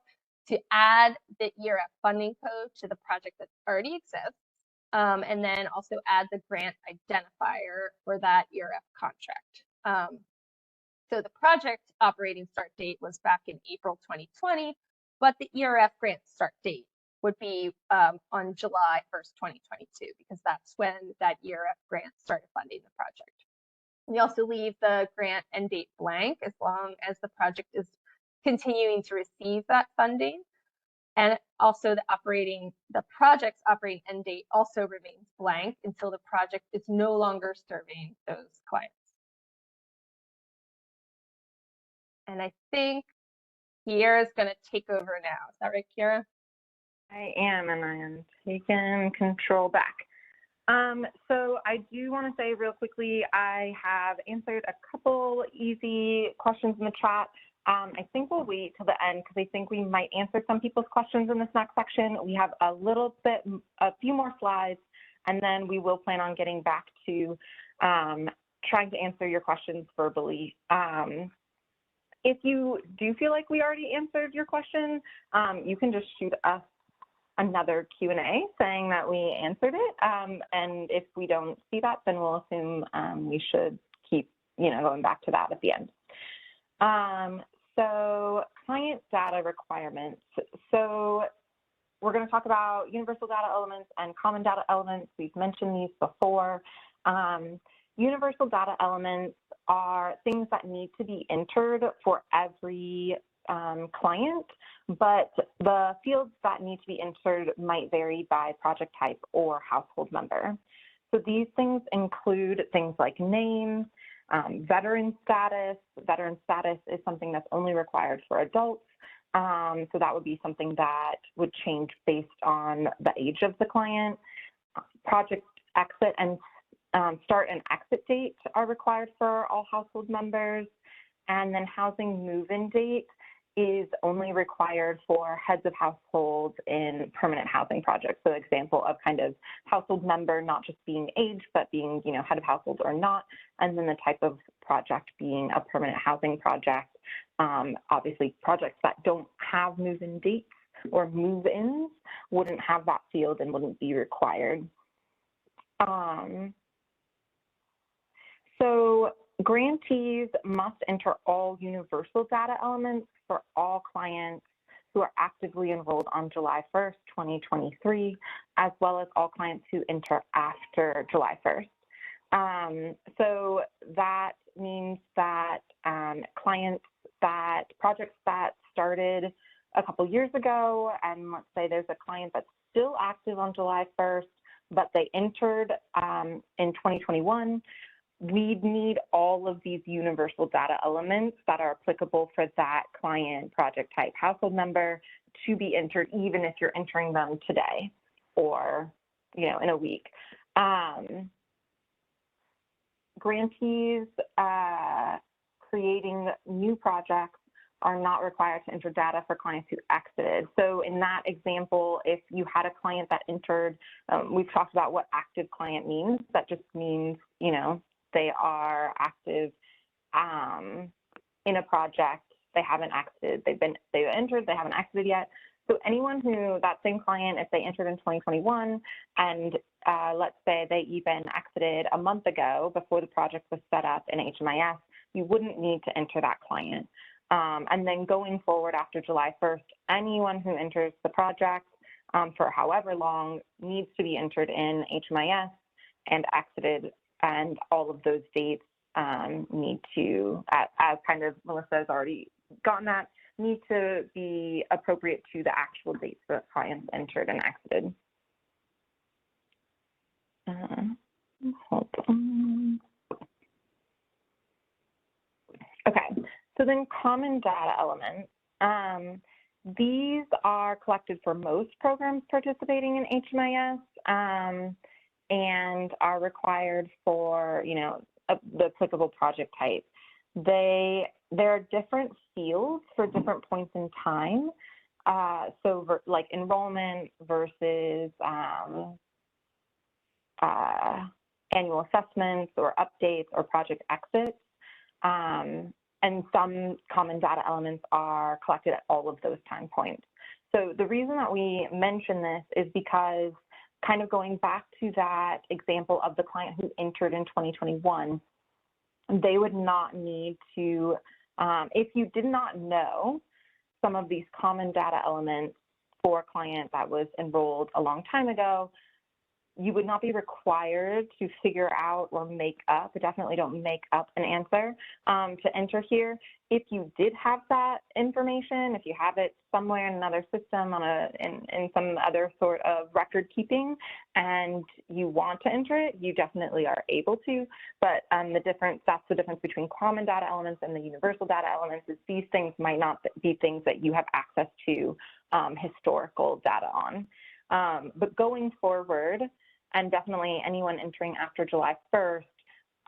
to add the ERF funding code to the project that already exists, and then also add the grant identifier for that ERF contract. So the project operating start date was back in April 2020, but the ERF grant start date would be on July 1st, 2022, because that's when that ERF grant started funding the project. We also leave the grant end date blank as long as the project is continuing to receive that funding. And also the project's operating end date also remains blank until the project is no longer serving those clients. And I think Kiera's going to take over now. Is that right, Kiera? I am, and I am taking control back. So I do want to say real quickly, I have answered a couple easy questions in the chat. I think we'll wait till the end because I think we might answer some people's questions in this next section. We have a few more slides, and then we will plan on getting back to trying to answer your questions verbally. If you do feel like we already answered your question, you can just shoot us another Q&A saying that we answered it. And if we don't see that, then we'll assume we should keep, going back to that at the end. So client data requirements. So we're going to talk about universal data elements and common data elements. We've mentioned these before. Universal data elements are things that need to be entered for every client, but the fields that need to be entered might vary by project type or household member. So these things include things like name, veteran status. Veteran status is something that's only required for adults. So that would be something that would change based on the age of the client. Project exit and start and exit date are required for all household members. And then housing move-in date is only required for heads of households in permanent housing projects. So example of kind of household member not just being age, but being, head of household or not. And then the type of project being a permanent housing project. Obviously, projects that don't have move-in dates or move-ins wouldn't have that field and wouldn't be required. So grantees must enter all universal data elements for all clients who are actively enrolled on July 1st, 2023, as well as all clients who enter after July 1st. So that means that projects that started a couple years ago, and let's say there's a client that's still active on July 1st, but they entered in 2021, we'd need all of these universal data elements that are applicable for that client, project type, household member to be entered, even if you're entering them today or, in a week. Grantees creating new projects are not required to enter data for clients who exited. So in that example, if you had a client that entered, we've talked about what active client means. That just means, they are active in a project. They haven't exited. They've entered. They haven't exited yet. So anyone who, that same client, if they entered in 2021, and let's say they even exited a month ago before the project was set up in HMIS, you wouldn't need to enter that client. And then going forward after July 1st, anyone who enters the project for however long needs to be entered in HMIS and exited. And all of those dates need to, as kind of Melissa has already gotten at, need to be appropriate to the actual dates that clients entered and exited. Hold on. Okay, so then common data elements. These are collected for most programs participating in HMIS. And are required for, the applicable project type. There are different fields for different points in time. So like enrollment versus annual assessments or updates or project exits. And some common data elements are collected at all of those time points. So the reason that we mention this is because kind of going back to that example of the client who entered in 2021, they would not need to, if you did not know some of these common data elements for a client that was enrolled a long time ago, you would not be required to figure out or make up, definitely don't make up an answer to enter here. If you did have that information, if you have it somewhere in another system in some other sort of record keeping and you want to enter it, you definitely are able to. But that's the difference between common data elements and the universal data elements is these things might not be things that you have access to historical data on. But going forward, and definitely anyone entering after July 1st,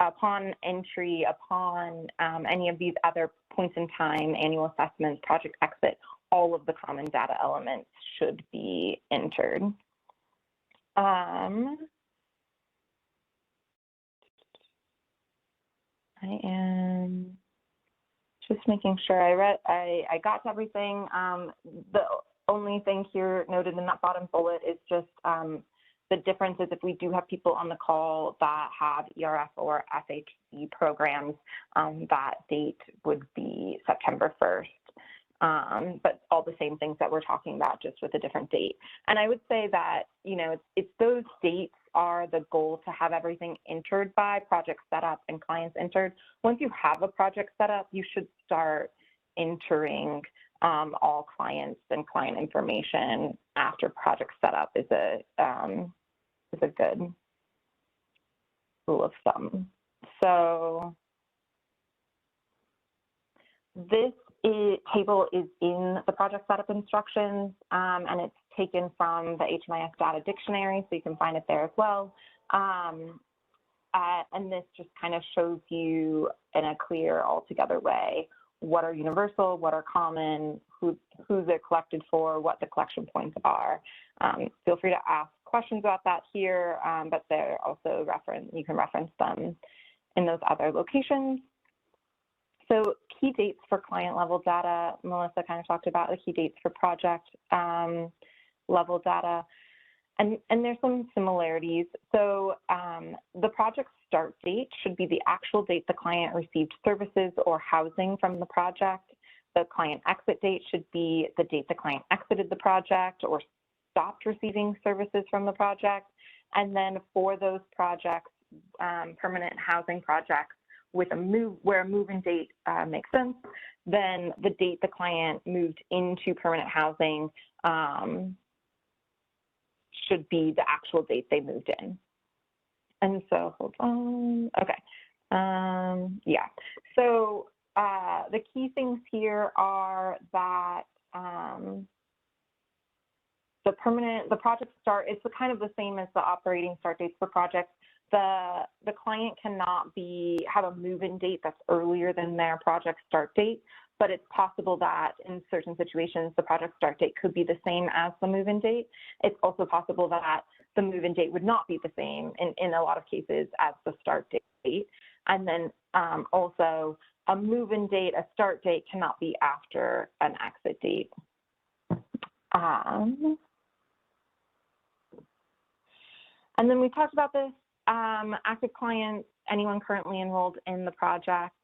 upon entry, upon any of these other points in time, annual assessments, project exit, all of the common data elements should be entered. I am just making sure I got to everything. The only thing here noted in that bottom bullet is just the difference is if we do have people on the call that have ERF or FHC programs, that date would be September 1st. But all the same things that we're talking about, just with a different date. And I would say that, you know, it's those dates are the goal to have everything entered by, project setup and clients entered. Once you have a project set up, you should start entering all clients and client information after project setup is a good rule of thumb. So this table is in the project setup instructions, and it's taken from the HMIS data dictionary, so you can find it there as well. And this just kind of shows you in a clear, altogether way what are universal, what are common, who they're collected for, what the collection points are. Feel free to ask questions about that here, but they're also you can reference them in those other locations. So key dates for client level data, Melissa kind of talked about the key dates for project level data. And there's some similarities. So the project start date should be the actual date the client received services or housing from the project. The client exit date should be the date the client exited the project or stopped receiving services from the project. And then for those projects, permanent housing projects with where a move-in date makes sense, then the date the client moved into permanent housing should be the actual date they moved in. And so, hold on, okay. Yeah, so the key things here are that the project start, it's kind of the same as the operating start dates for projects. The client cannot have a move-in date that's earlier than their project start date, but it's possible that in certain situations, the project start date could be the same as the move-in date. It's also possible that the move-in date would not be the same in a lot of cases as the start date. And then also a move-in date, a start date cannot be after an exit date. And then we talked about this, active clients, anyone currently enrolled in the project.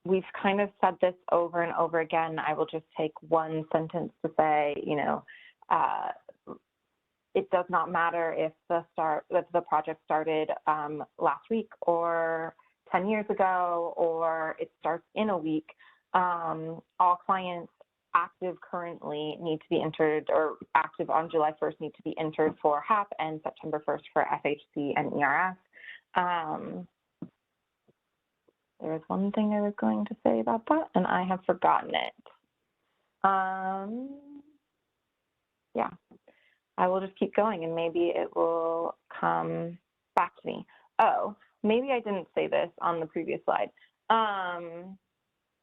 We've kind of said this over and over again. I will just take one sentence to say, you know, it does not matter if the project started last week or 10 years ago, or it starts in a week. All clients active currently need to be entered, or active on July 1st need to be entered for HAP and September 1st for FHC and ERF. There was one thing I was going to say about that, and I have forgotten it. Yeah, I will just keep going, and maybe it will come back to me. Oh, maybe I didn't say this on the previous slide.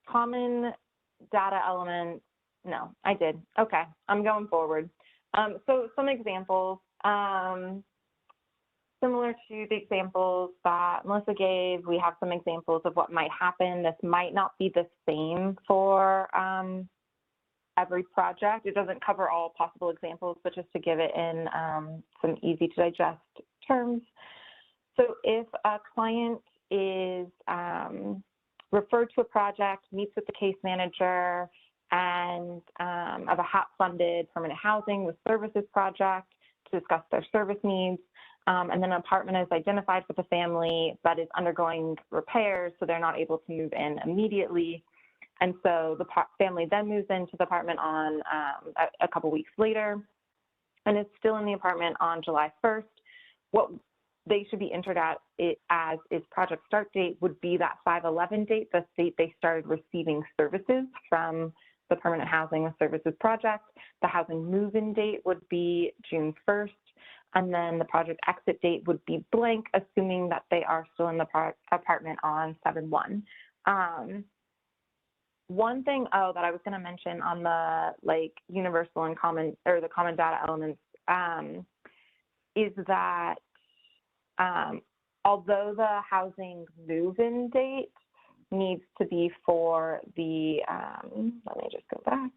Common data elements. No, I did. Okay, I'm going forward. So some examples, similar to the examples that Melissa gave, we have some examples of what might happen. This might not be the same for every project. It doesn't cover all possible examples, but just to give it in some easy to digest terms. So if a client is referred to a project, meets with the case manager, and of a HAP-funded permanent housing with services project to discuss their service needs, and then an apartment is identified for the family but is undergoing repairs, so they're not able to move in immediately. And so the family then moves into the apartment on a couple weeks later, and is still in the apartment on July 1st. What they should be entered at it as is project start date would be that 5/11 date, the date they started receiving services from the the permanent housing with services project. The housing move-in date would be June 1st, and then the project exit date would be blank, assuming that they are still in the apartment on 7/1. One thing, that I was going to mention on the universal and common, or the common data elements, is that although the housing move-in date needs to be for the, let me just go back.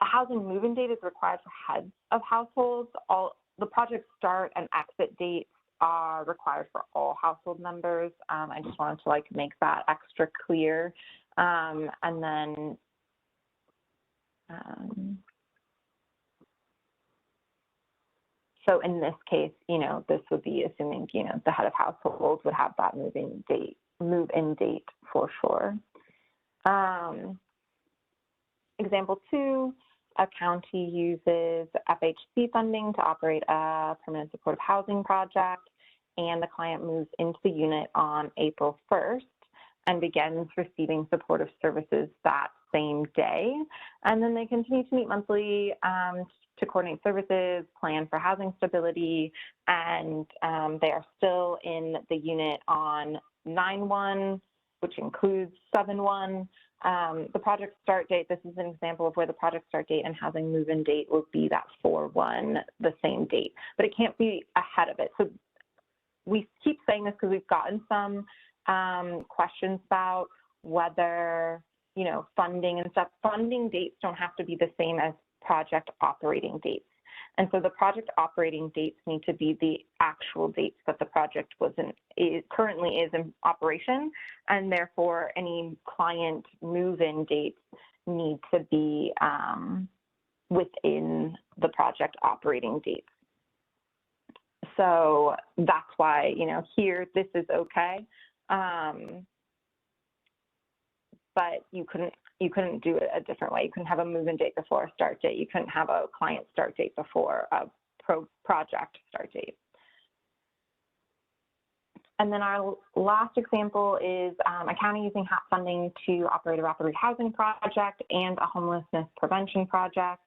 A housing move-in date is required for heads of households. All the project start and exit dates are required for all household members. I just wanted to make that extra clear. And then so in this case, this would be assuming, the head of household would have that move-in date for sure. Example 2, a county uses FHC funding to operate a permanent supportive housing project, and the client moves into the unit on April 1st and begins receiving supportive services that same day. And then they continue to meet monthly to coordinate services, plan for housing stability, and they are still in the unit on 9/1, which includes 7/1. The project start date, this is an example of where the project start date and housing move-in date will be that 4/1, the same date, but it can't be ahead of it. So we keep saying this because we've gotten some questions about whether, funding and stuff. Funding dates don't have to be the same as project operating dates. And so the project operating dates need to be the actual dates that the project currently is in operation, and therefore any client move-in dates need to be within the project operating dates. So that's why, here this is okay, but you couldn't do it a different way. You couldn't have a move-in date before a start date. You couldn't have a client start date before a project start date. And then our last example is a county using HAP funding to operate a rapid rehousing project and a homelessness prevention project.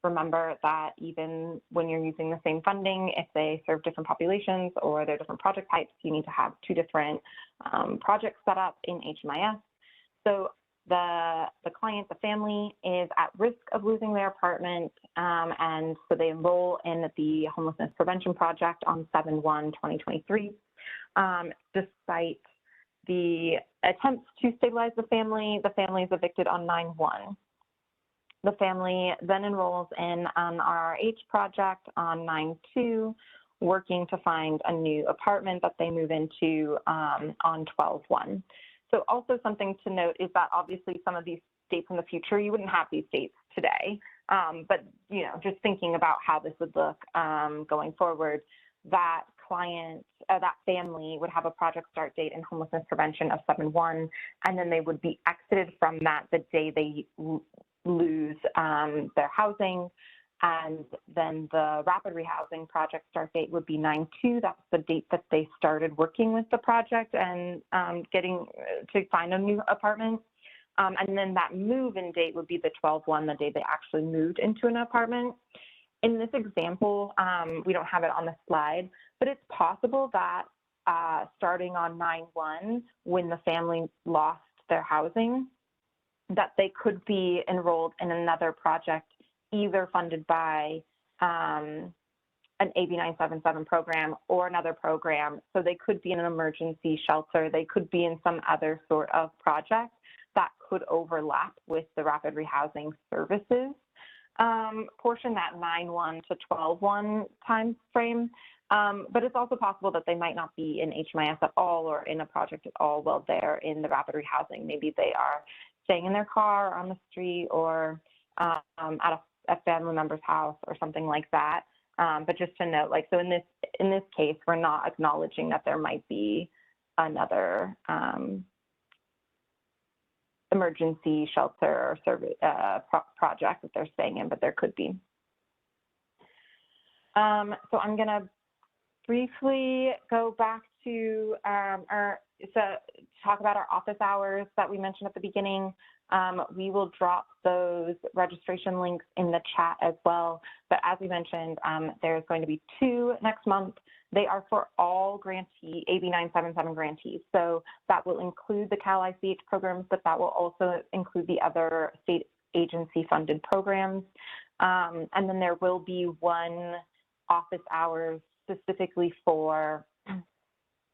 Remember that even when you're using the same funding, if they serve different populations or they're different project types, you need to have 2 different projects set up in HMIS. So the client, the family, is at risk of losing their apartment, and so they enroll in the homelessness prevention project on 7/1/2023. Despite the attempts to stabilize the family is evicted on 9/1. The family then enrolls in an RRH project on 9/2, working to find a new apartment that they move into on 12/1. So also something to note is that obviously some of these dates in the future, you wouldn't have these dates today, but just thinking about how this would look going forward, that client, that family would have a project start date in homelessness prevention of 7/1, and then they would be exited from that the day they lose their housing. And then the rapid rehousing project start date would be 9/2. That's the date that they started working with the project and getting to find a new apartment. And then that move-in date would be the 12/1, the day they actually moved into an apartment. In this example, we don't have it on the slide, but it's possible that starting on 9/1, when the family lost their housing, that they could be enrolled in another project, either funded by an AB 977 program or another program. So they could be in an emergency shelter. They could be in some other sort of project that could overlap with the rapid rehousing services portion, that 9/1 to 12/1 time frame. But it's also possible that they might not be in HMIS at all or in a project at all while they're in the rapid rehousing. Maybe they are staying in their car or on the street or at a family member's house or something like that. But just to note, so in this case, we're not acknowledging that there might be another emergency shelter or service project that they're staying in, but there could be. So I'm going to briefly go back to talk about our office hours that we mentioned at the beginning. We will drop those registration links in the chat as well. But as we mentioned, there's going to be 2 next month. They are for all grantee, AB 977 grantees. So that will include the Cal ICH programs, but that will also include the other state agency funded programs. And then there will be 1 office hours specifically for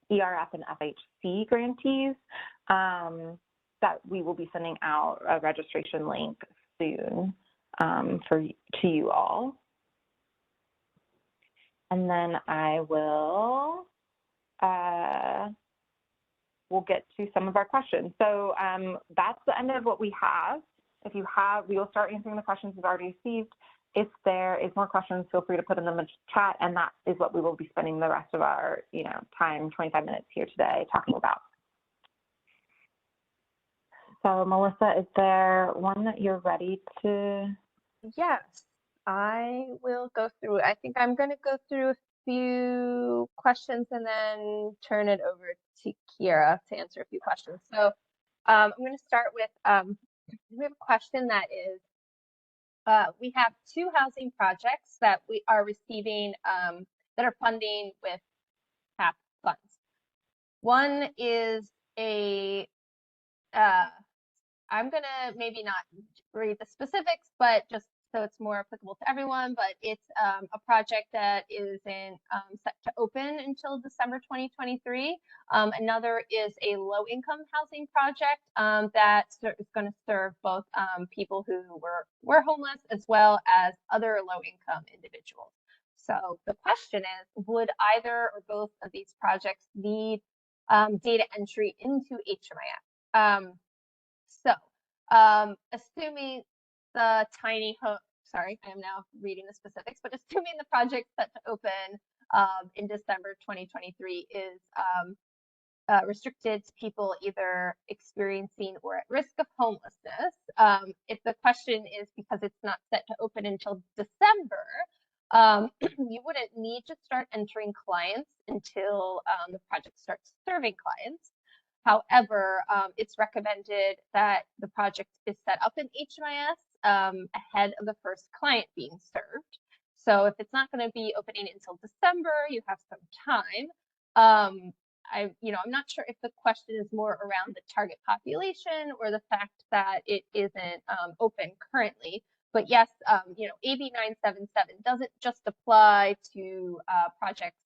ERF and FHC grantees that we will be sending out a registration link soon to you all. And then I will we'll get to some of our questions. So that's the end of what we have. If you have, we will start answering the questions we've already received. If there is more questions, feel free to put them in the chat, and that is what we will be spending the rest of our time, 25 minutes here today, talking about. So Melissa, is there one that you're ready to? Yes, I will go through. I think I'm going to go through a few questions and then turn it over to Kira to answer a few questions. So I'm going to start with, we have a question that is, we have 2 housing projects that we are receiving that are funding with TAP funds. One is a, I'm gonna maybe not read the specifics, but just so it's more applicable to everyone, but it's a project that is set to open until December 2023. Another is a low-income housing project that is going to serve both people who were homeless as well as other low-income individuals. So the question is, would either or both of these projects need data entry into HMIS? Assuming the tiny home, sorry, I am now reading the specifics, but assuming the project set to open in December 2023 is restricted to people either experiencing or at risk of homelessness, if the question is because it's not set to open until December, you wouldn't need to start entering clients until the project starts serving clients. However, it's recommended that the project is set up in HMIS ahead of the first client being served. So if it's not going to be opening until December, you have some time. I'm not sure if the question is more around the target population or the fact that it isn't open currently. But yes, AB 977 doesn't just apply to projects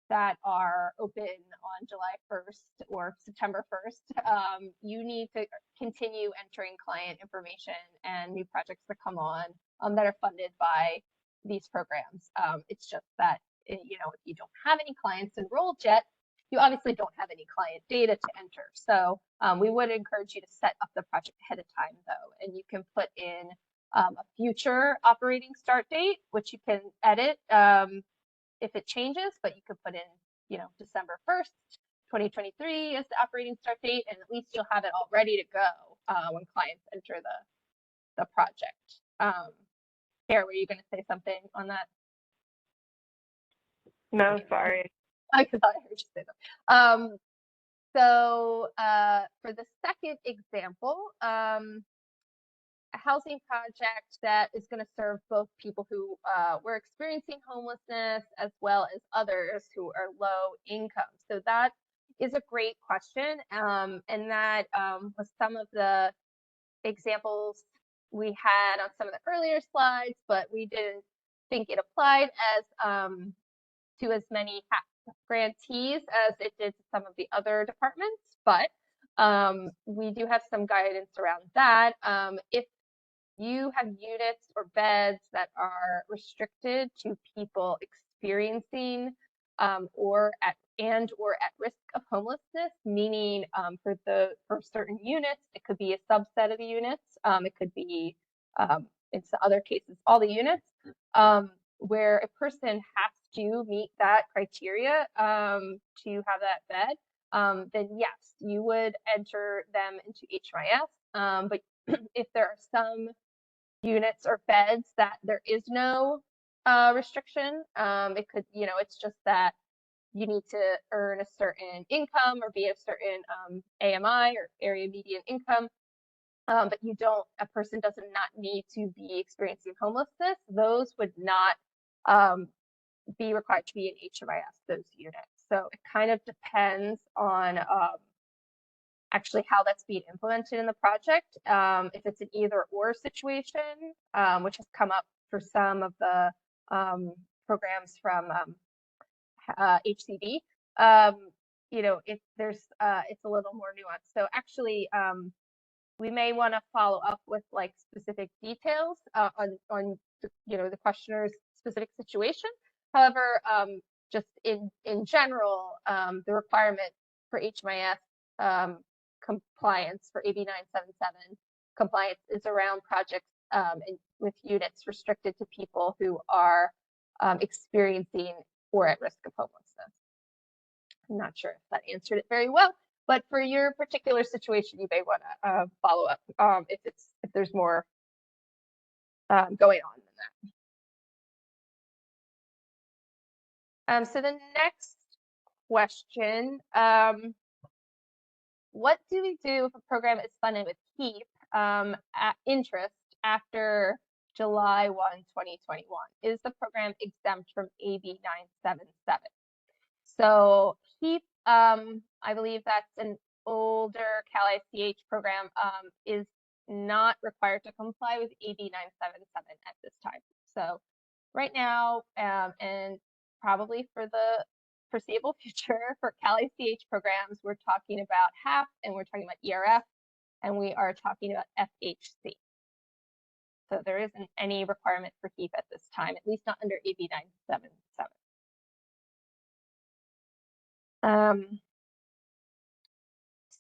that are open on July 1st or September 1st. You need to continue entering client information and new projects that come on that are funded by these programs. It's just that, if you don't have any clients enrolled yet, you obviously don't have any client data to enter. So we would encourage you to set up the project ahead of time, though, and you can put in a future operating start date, which you can edit if it changes, but you could put in, December 1st, 2023 is the operating start date, and at least you'll have it all ready to go when clients enter the project. Sarah, were you going to say something on that? No, sorry. I thought I heard you say that. So for the second example, a housing project that is going to serve both people who were experiencing homelessness as well as others who are low income. So that is a great question. And that was some of the examples we had on some of the earlier slides, but we didn't think it applied as to as many grantees as it did to some of the other departments. But we do have some guidance around that. If you have units or beds that are restricted to people experiencing or at risk of homelessness, meaning for certain units, it could be a subset of the units. It could be, in some other cases, all the units, where a person has to meet that criteria to have that bed, then yes, you would enter them into HMIS. But if there are some units or beds that there is no restriction, it could, it's just that you need to earn a certain income or be a certain AMI or area median income, but a person does not need to be experiencing homelessness. Those would not be required to be in HMIS, those units. So it kind of depends on actually how that's being implemented in the project. If it's an either or situation, which has come up for some of the programs from HCD, if there's it's a little more nuanced. So actually, we may want to follow up with like specific details on the questioner's specific situation. However, just in general, the requirement for HMIS compliance for AB 977 compliance is around projects with units restricted to people who are experiencing or at risk of homelessness. I'm not sure if that answered it very well, but for your particular situation, you may want to follow up if there's more going on than that. So the next question, what do we do if a program is funded with HEAP at interest after July 1, 2021? Is the program exempt from AB 977? So HEAP, I believe that's an older Cal ICH program, is not required to comply with AB 977 at this time. So right now, and probably for the foreseeable future for Cal ICH programs, we're talking about HAP, and we're talking about ERF, and we are talking about FHC. So there isn't any requirement for HEAP at this time, at least not under AB 977.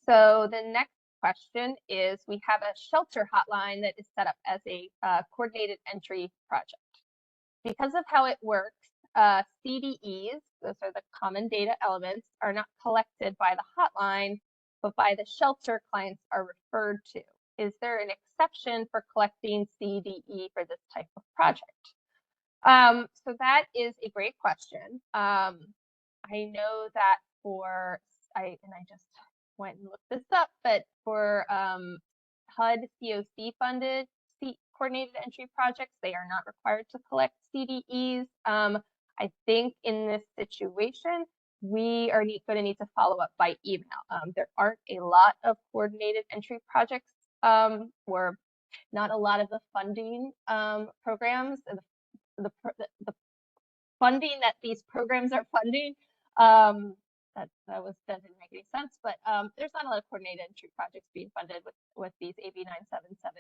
So the next question is, we have a shelter hotline that is set up as a coordinated entry project. Because of how it works, CDEs, those are the common data elements, are not collected by the hotline, but by the shelter clients are referred to. Is there an exception for collecting CDE for this type of project? So that is a great question. I know that I just went and looked this up, but for HUD COC funded coordinated entry projects, they are not required to collect CDEs. I think in this situation, we are going to need to follow up by email. There aren't a lot of coordinated entry projects, or not a lot of the funding programs, the funding that these programs are funding. That doesn't make any sense, but there's not a lot of coordinated entry projects being funded with these AB 977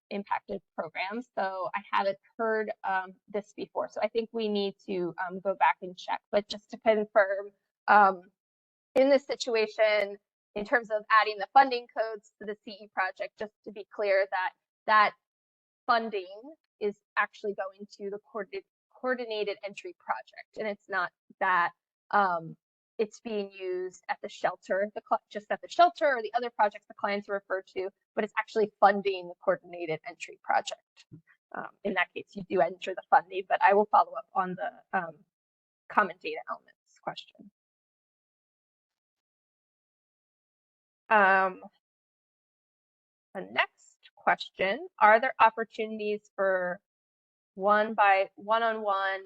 impacted programs. So I haven't heard this before. So I think we need to go back and check. But just to confirm, in this situation, in terms of adding the funding codes to the CE project, just to be clear that funding is actually going to the coordinated entry project, and it's not that it's being used at the shelter, just at the shelter or the other projects the clients are referred to, but it's actually funding the coordinated entry project. In that case, you do enter the funding, but I will follow up on the common data elements question. The next question, are there opportunities for one-on-one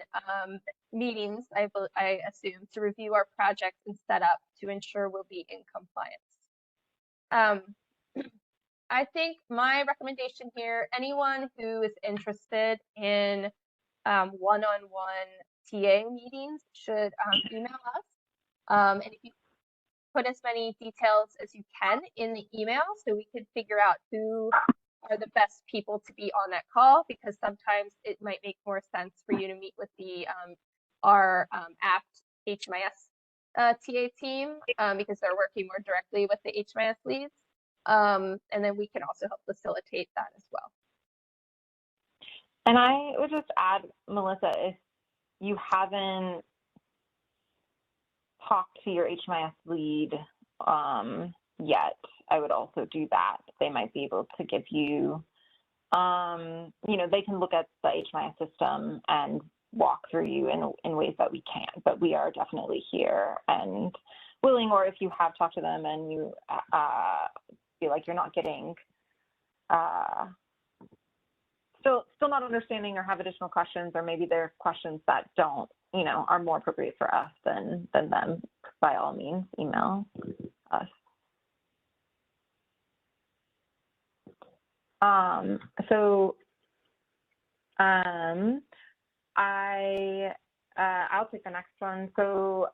meetings, I assume, to review our projects and set up to ensure we'll be in compliance? I think my recommendation here, anyone who is interested in one-on-one TA meetings should email us. And if you put as many details as you can in the email so we can figure out who are the best people to be on that call, because sometimes it might make more sense for you to meet with our Abt HMIS TA team, because they're working more directly with the HMIS leads. And then we can also help facilitate that as well. And I would just add, Melissa, if you haven't talked to your HMIS lead yet, I would also do that. They might be able to give you, they can look at the HMIS system and walk through you in ways that we can't, but we are definitely here and willing, or if you have talked to them and you feel like you're not getting, still not understanding or have additional questions, or maybe there are questions that don't, are more appropriate for us than them, by all means, email us. I'll take the next one. So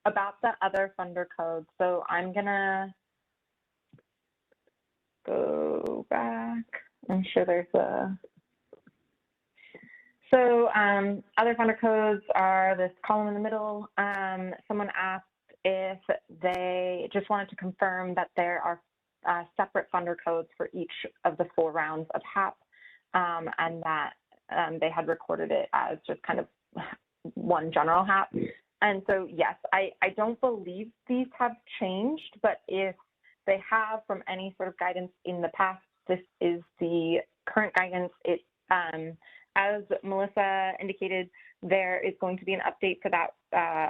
about the other funder codes. So I'm gonna go back. I'm sure there's a. So other funder codes are this column in the middle. Someone asked if they just wanted to confirm that there are separate funder codes for each of the 4 rounds of HAP, and that they had recorded it as just kind of one general HAP. And so, yes, I don't believe these have changed, but if they have from any sort of guidance in the past, this is the current guidance. It, as Melissa indicated, there is going to be an update for that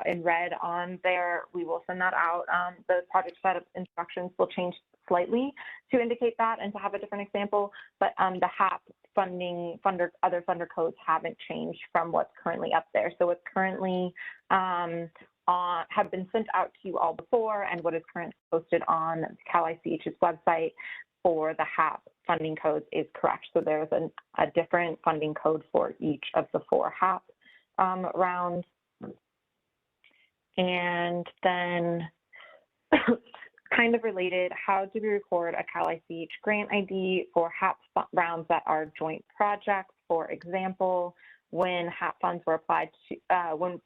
in red on there. We will send that out. The project setup instructions will change slightly to indicate that and to have a different example, but the HAP other funder codes haven't changed from what's currently up there. So what's currently have been sent out to you all before, and what is currently posted on Cal ICH's website for the HAP funding codes is correct. So there's a different funding code for each of the 4 HAP rounds. And then kind of related, how do we record a Cal ICH grant ID for HAP rounds that are joint projects? For example, when HAP funds were applied to, when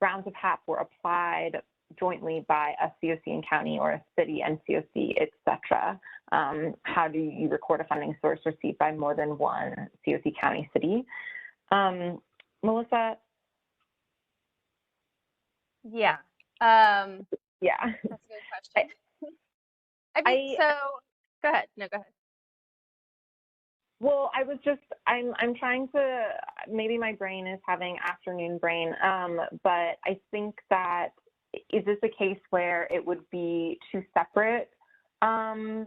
rounds of HAP were applied jointly by a COC and county, or a city and COC, et cetera. How do you record a funding source received by more than one COC, county, city? Melissa? Yeah. Yeah. That's a good question. So go ahead. No, go ahead. Well, I was just, I'm trying to, maybe my brain is having afternoon brain, but I think that, is this a case where it would be 2 separate? So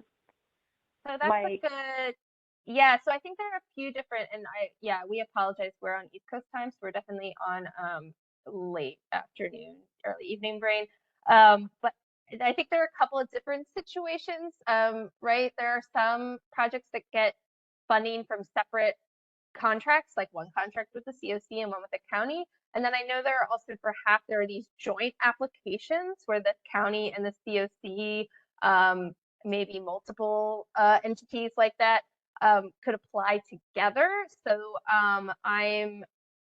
that's a good, yeah, so I think there are a few different, and we apologize, we're on East Coast time, so we're definitely on late afternoon, early evening brain. But I think there are a couple of different situations, right? There are some projects that get funding from separate contracts, like one contract with the COC and one with the county. And then I know there are also, for HAP, there are these joint applications where the county and the COC, maybe multiple entities like that, could apply together. So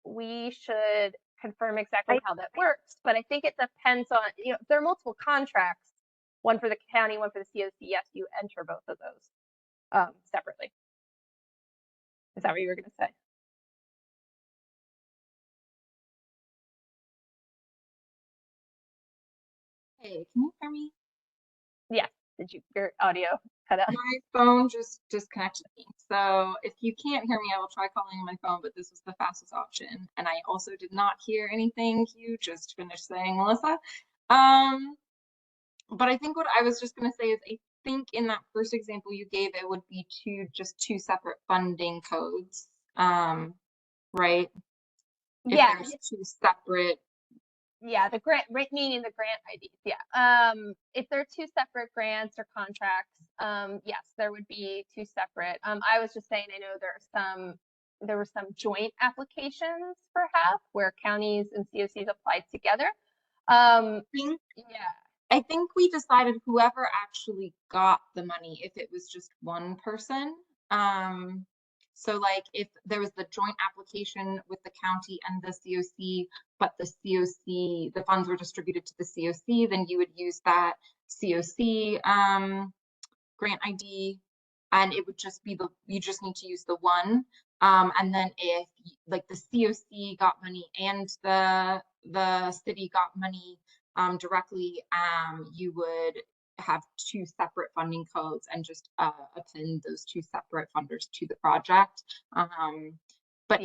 we should confirm exactly how that works, but I think it depends on, if there are multiple contracts, one for the county, one for the COC, yes, you enter both of those separately. Is that what you were going to say? Hey, can you hear me? Yeah. Did your audio cut out? My phone just disconnected me. So if you can't hear me, I will try calling on my phone, but this was the fastest option. And I also did not hear anything you just finished saying, Melissa. But I think what I was just going to say is, I think in that first example you gave, it would be just two separate funding codes, right? Yeah. If there's 2 separate. Yeah, the grant, meaning the grant IDs. Yeah. If there are 2 separate grants or contracts, yes, there would be 2 separate. I was just saying, I know there were some joint applications for HAP where counties and COCs applied together. I think we decided whoever actually got the money, if it was just one person. So like if there was the joint application with the county and the COC, but the funds were distributed to the COC, then you would use that COC grant ID, and it would just be you just need to use the one. And then if like the COC got money and the city got money directly, you would have 2 separate funding codes and just append those 2 separate funders to the project. But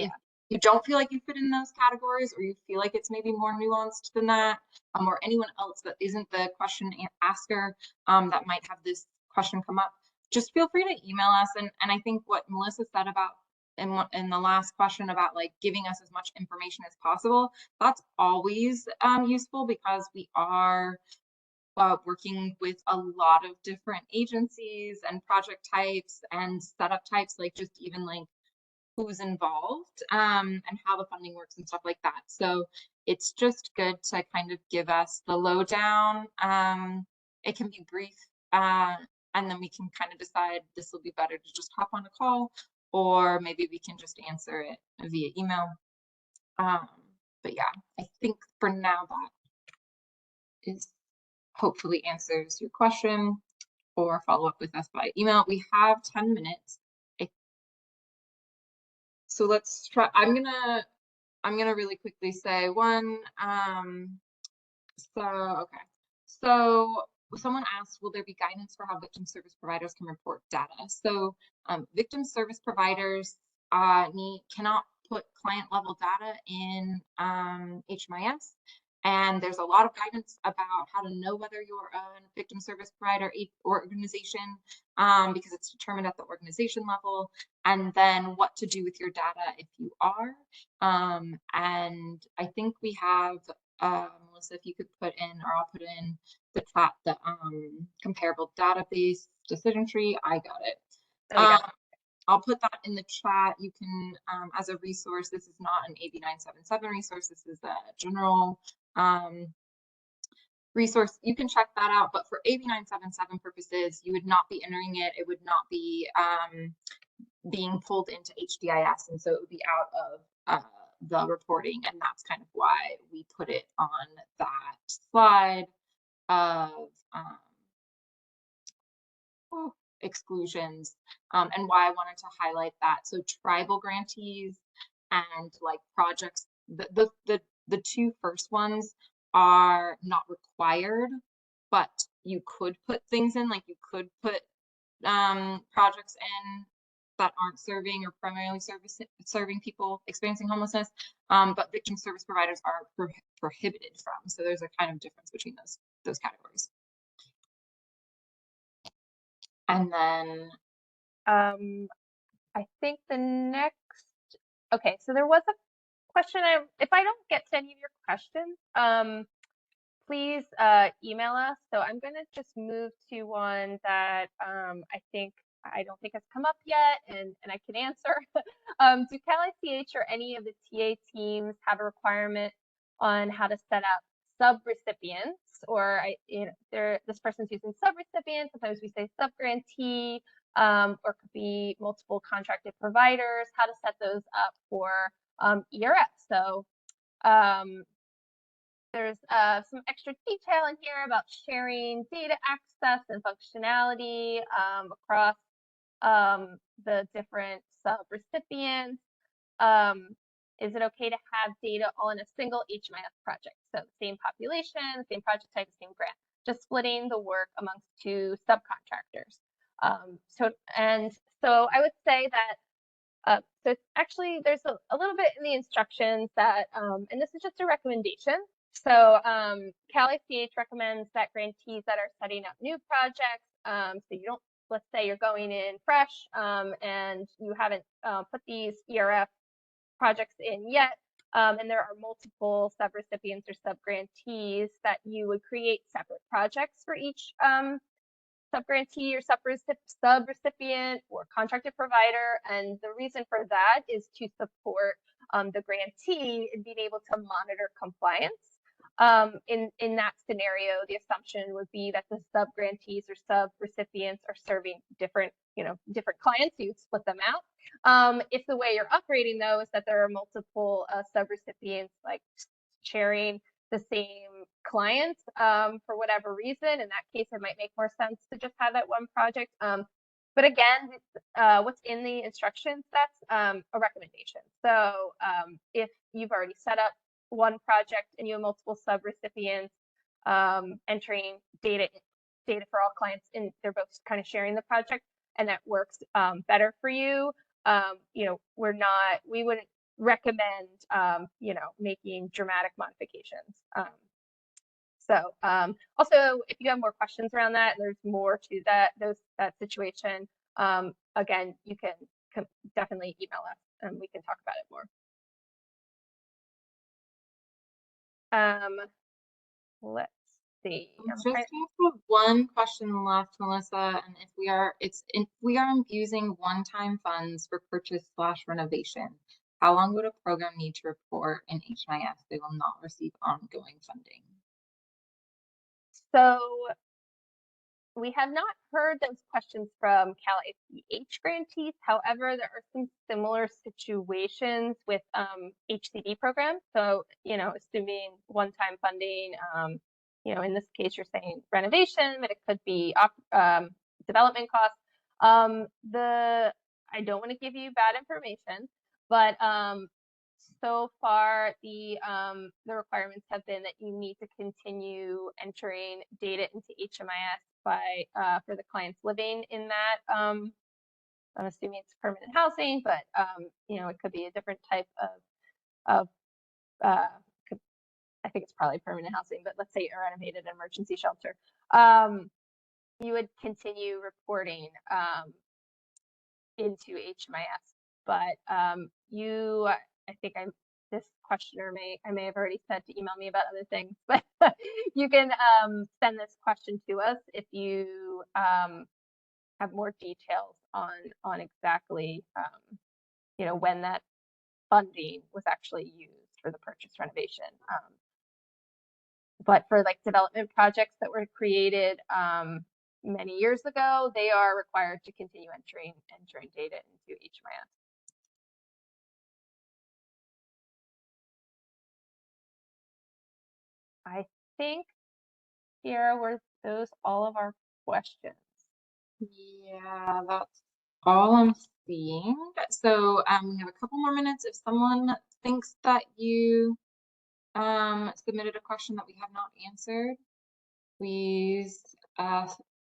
you don't feel like you fit in those categories, or you feel like it's maybe more nuanced than that, or anyone else that isn't the question asker that might have this question come up, just feel free to email us. And I think what Melissa said about in the last question about like giving us as much information as possible, that's always useful, because we are working with a lot of different agencies and project types and setup types, like just even like who's involved and how the funding works and stuff like that. So it's just good to kind of give us the lowdown. It can be brief, and then we can kind of decide this will be better to just hop on a call, or maybe we can just answer it via email. But yeah, I think for now that is hopefully answers your question, or follow up with us by email. We have 10 minutes. So let's try. I'm gonna really quickly say one. Okay. So someone asked, will there be guidance for how victim service providers can report data? So victim service providers cannot put client level data in HMIS. And there's a lot of guidance about how to know whether you're a victim service provider organization, because it's determined at the organization level, and then what to do with your data if you are. And I think we have, Melissa, if you could put in, or I'll put in the chat, the comparable database decision tree. I got it. I'll put that in the chat. You can, as a resource, this is not an AB 977 resource. This is a general resource. You can check that out. But for AB 977 purposes, you would not be entering it. It would not be being pulled into HDIS. And so it would be out of the reporting. And that's kind of why we put it on that slide of exclusions, and why I wanted to highlight that. So tribal grantees and like projects, the two first ones are not required, but you could put things in, like you could put projects in that aren't serving or primarily serving people experiencing homelessness, but victim service providers are prohibited from. So there's a kind of difference between those categories. And then I think the next, okay, so there was a question. If I don't get to any of your questions, please email us. So I'm going to just move to one that I don't think has come up yet, and I can answer. Do Cal-ICH or any of the TA teams have a requirement on how to set up sub-recipients? Or this person's using sub-recipients. Sometimes we say sub-grantee, or could be multiple contracted providers, how to set those up for ERF. So there's some extra detail in here about sharing data access and functionality across the different sub-recipients. Is it okay to have data all in a single HMIS project? So same population, same project type, same grant, just splitting the work amongst two subcontractors. So I would say that so actually there's a little bit in the instructions that, and this is just a recommendation. So Cal-ICH recommends that grantees that are setting up new projects, so you don't, let's say you're going in fresh and you haven't put these ERF projects in yet, and there are multiple sub-recipients or sub-grantees, that you would create separate projects for each sub-grantee or sub-recipient or contracted provider. And the reason for that is to support the grantee in being able to monitor compliance. In that scenario, the assumption would be that the sub-grantees or sub-recipients are serving different clients, so you'd split them out. If the way you're operating though is that there are multiple sub-recipients like sharing the same clients for whatever reason, in that case it might make more sense to just have that one project. But again, what's in the instructions, that's a recommendation. So if you've already set up one project and you have multiple sub-recipients entering data for all clients, and they're both kind of sharing the project, and that works better for you, we recommend, you know, making dramatic modifications. Also, if you have more questions around that, there's more to that situation. Again, you can definitely email us and we can talk about it more. Let's see. Just have one question left, Melissa, and if we are using one-time funds for purchase/renovation, how long would a program need to report in HMIS they will not receive ongoing funding? So we have not heard those questions from Cal ICH grantees. However, there are some similar situations with HCD programs. So, you know, assuming one-time funding, you know, in this case, you're saying renovation, but it could be development costs. I don't want to give you bad information, but so far the requirements have been that you need to continue entering data into HMIS by for the clients living in that. I'm assuming it's permanent housing, but you know, it could be a different type of I think it's probably permanent housing, but let's say a renovated emergency shelter. You would continue reporting into HMIS, but I think this questioner I may have already said to email me about other things, but you can send this question to us if you have more details on exactly you know, when that funding was actually used for the purchase renovation. But for like development projects that were created many years ago, they are required to continue entering data into HMIS. I think here were those all of our questions. Yeah, that's all I'm seeing. So we have a couple more minutes. If someone thinks that you submitted a question that we have not answered, please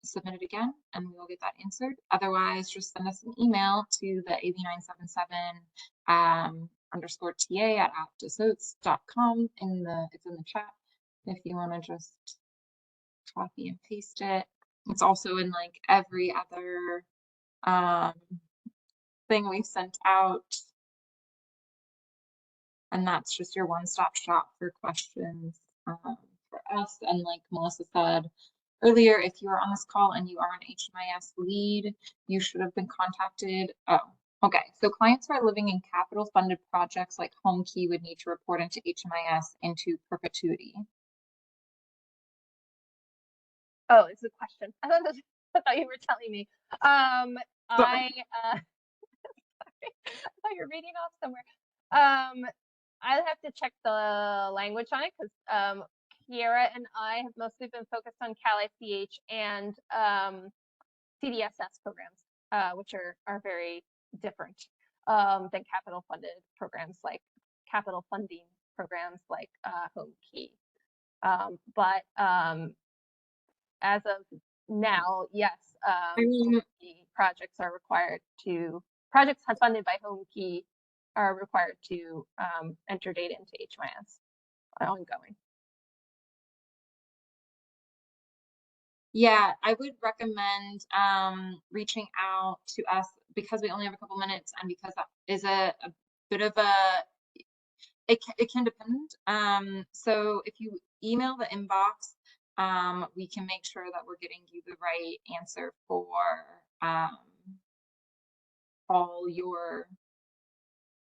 submit it again and we will get that answered. Otherwise, just send us an email to the AB977 _ TA at abtassociates.com. It's in the chat if you want to just copy and paste it. It's also in like every other thing we sent out. And that's just your one-stop shop for questions for us. And like Melissa said earlier, if you are on this call and you are an HMIS lead, you should have been contacted. Oh, okay. So clients who are living in capital funded projects like Home Key would need to report into HMIS into perpetuity. Oh, it's a question. I thought you were telling me. I thought you were reading off somewhere. I'll have to check the language on it because Kiera and I have mostly been focused on Cal ICH and CDSS programs, which are very different than capital funding programs like Home Key. But as of now, yes, projects funded by Home Key are required to enter data into HMIS ongoing. Yeah, I would recommend reaching out to us because we only have a couple minutes and because that is a bit of it can depend. So if you email the inbox, we can make sure that we're getting you the right answer for all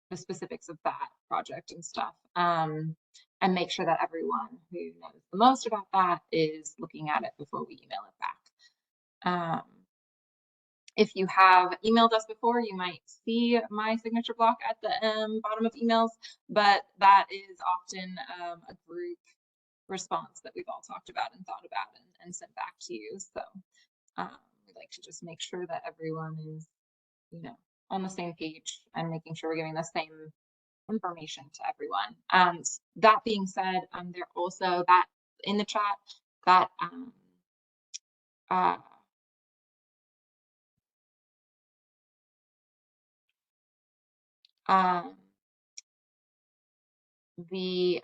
the specifics of that project and stuff, and make sure that everyone who knows the most about that is looking at it before we email it back. If you have emailed us before, you might see my signature block at the bottom of emails, but that is often a group response that we've all talked about and thought about and sent back to you. So we'd like to just make sure that everyone is, you know, on the same page and making sure we're giving the same information to everyone. That being said, there also that in the chat that the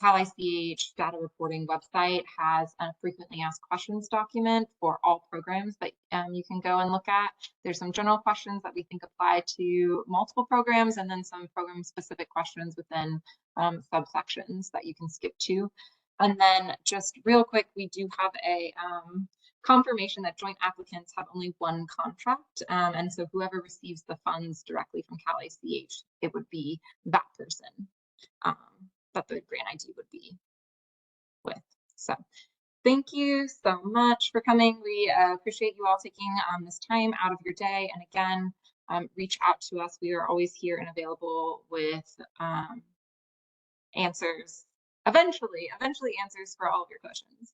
Cal ICH data reporting website has a frequently asked questions document for all programs that you can go and look at. There's some general questions that we think apply to multiple programs, and then some program specific questions within subsections that you can skip to. And then just real quick, we do have a confirmation that joint applicants have only one contract. And so whoever receives the funds directly from Cal ICH, it would be that person that the grant ID would be with. So thank you so much for coming. We appreciate you all taking this time out of your day. And again, reach out to us. We are always here and available with answers, eventually answers for all of your questions.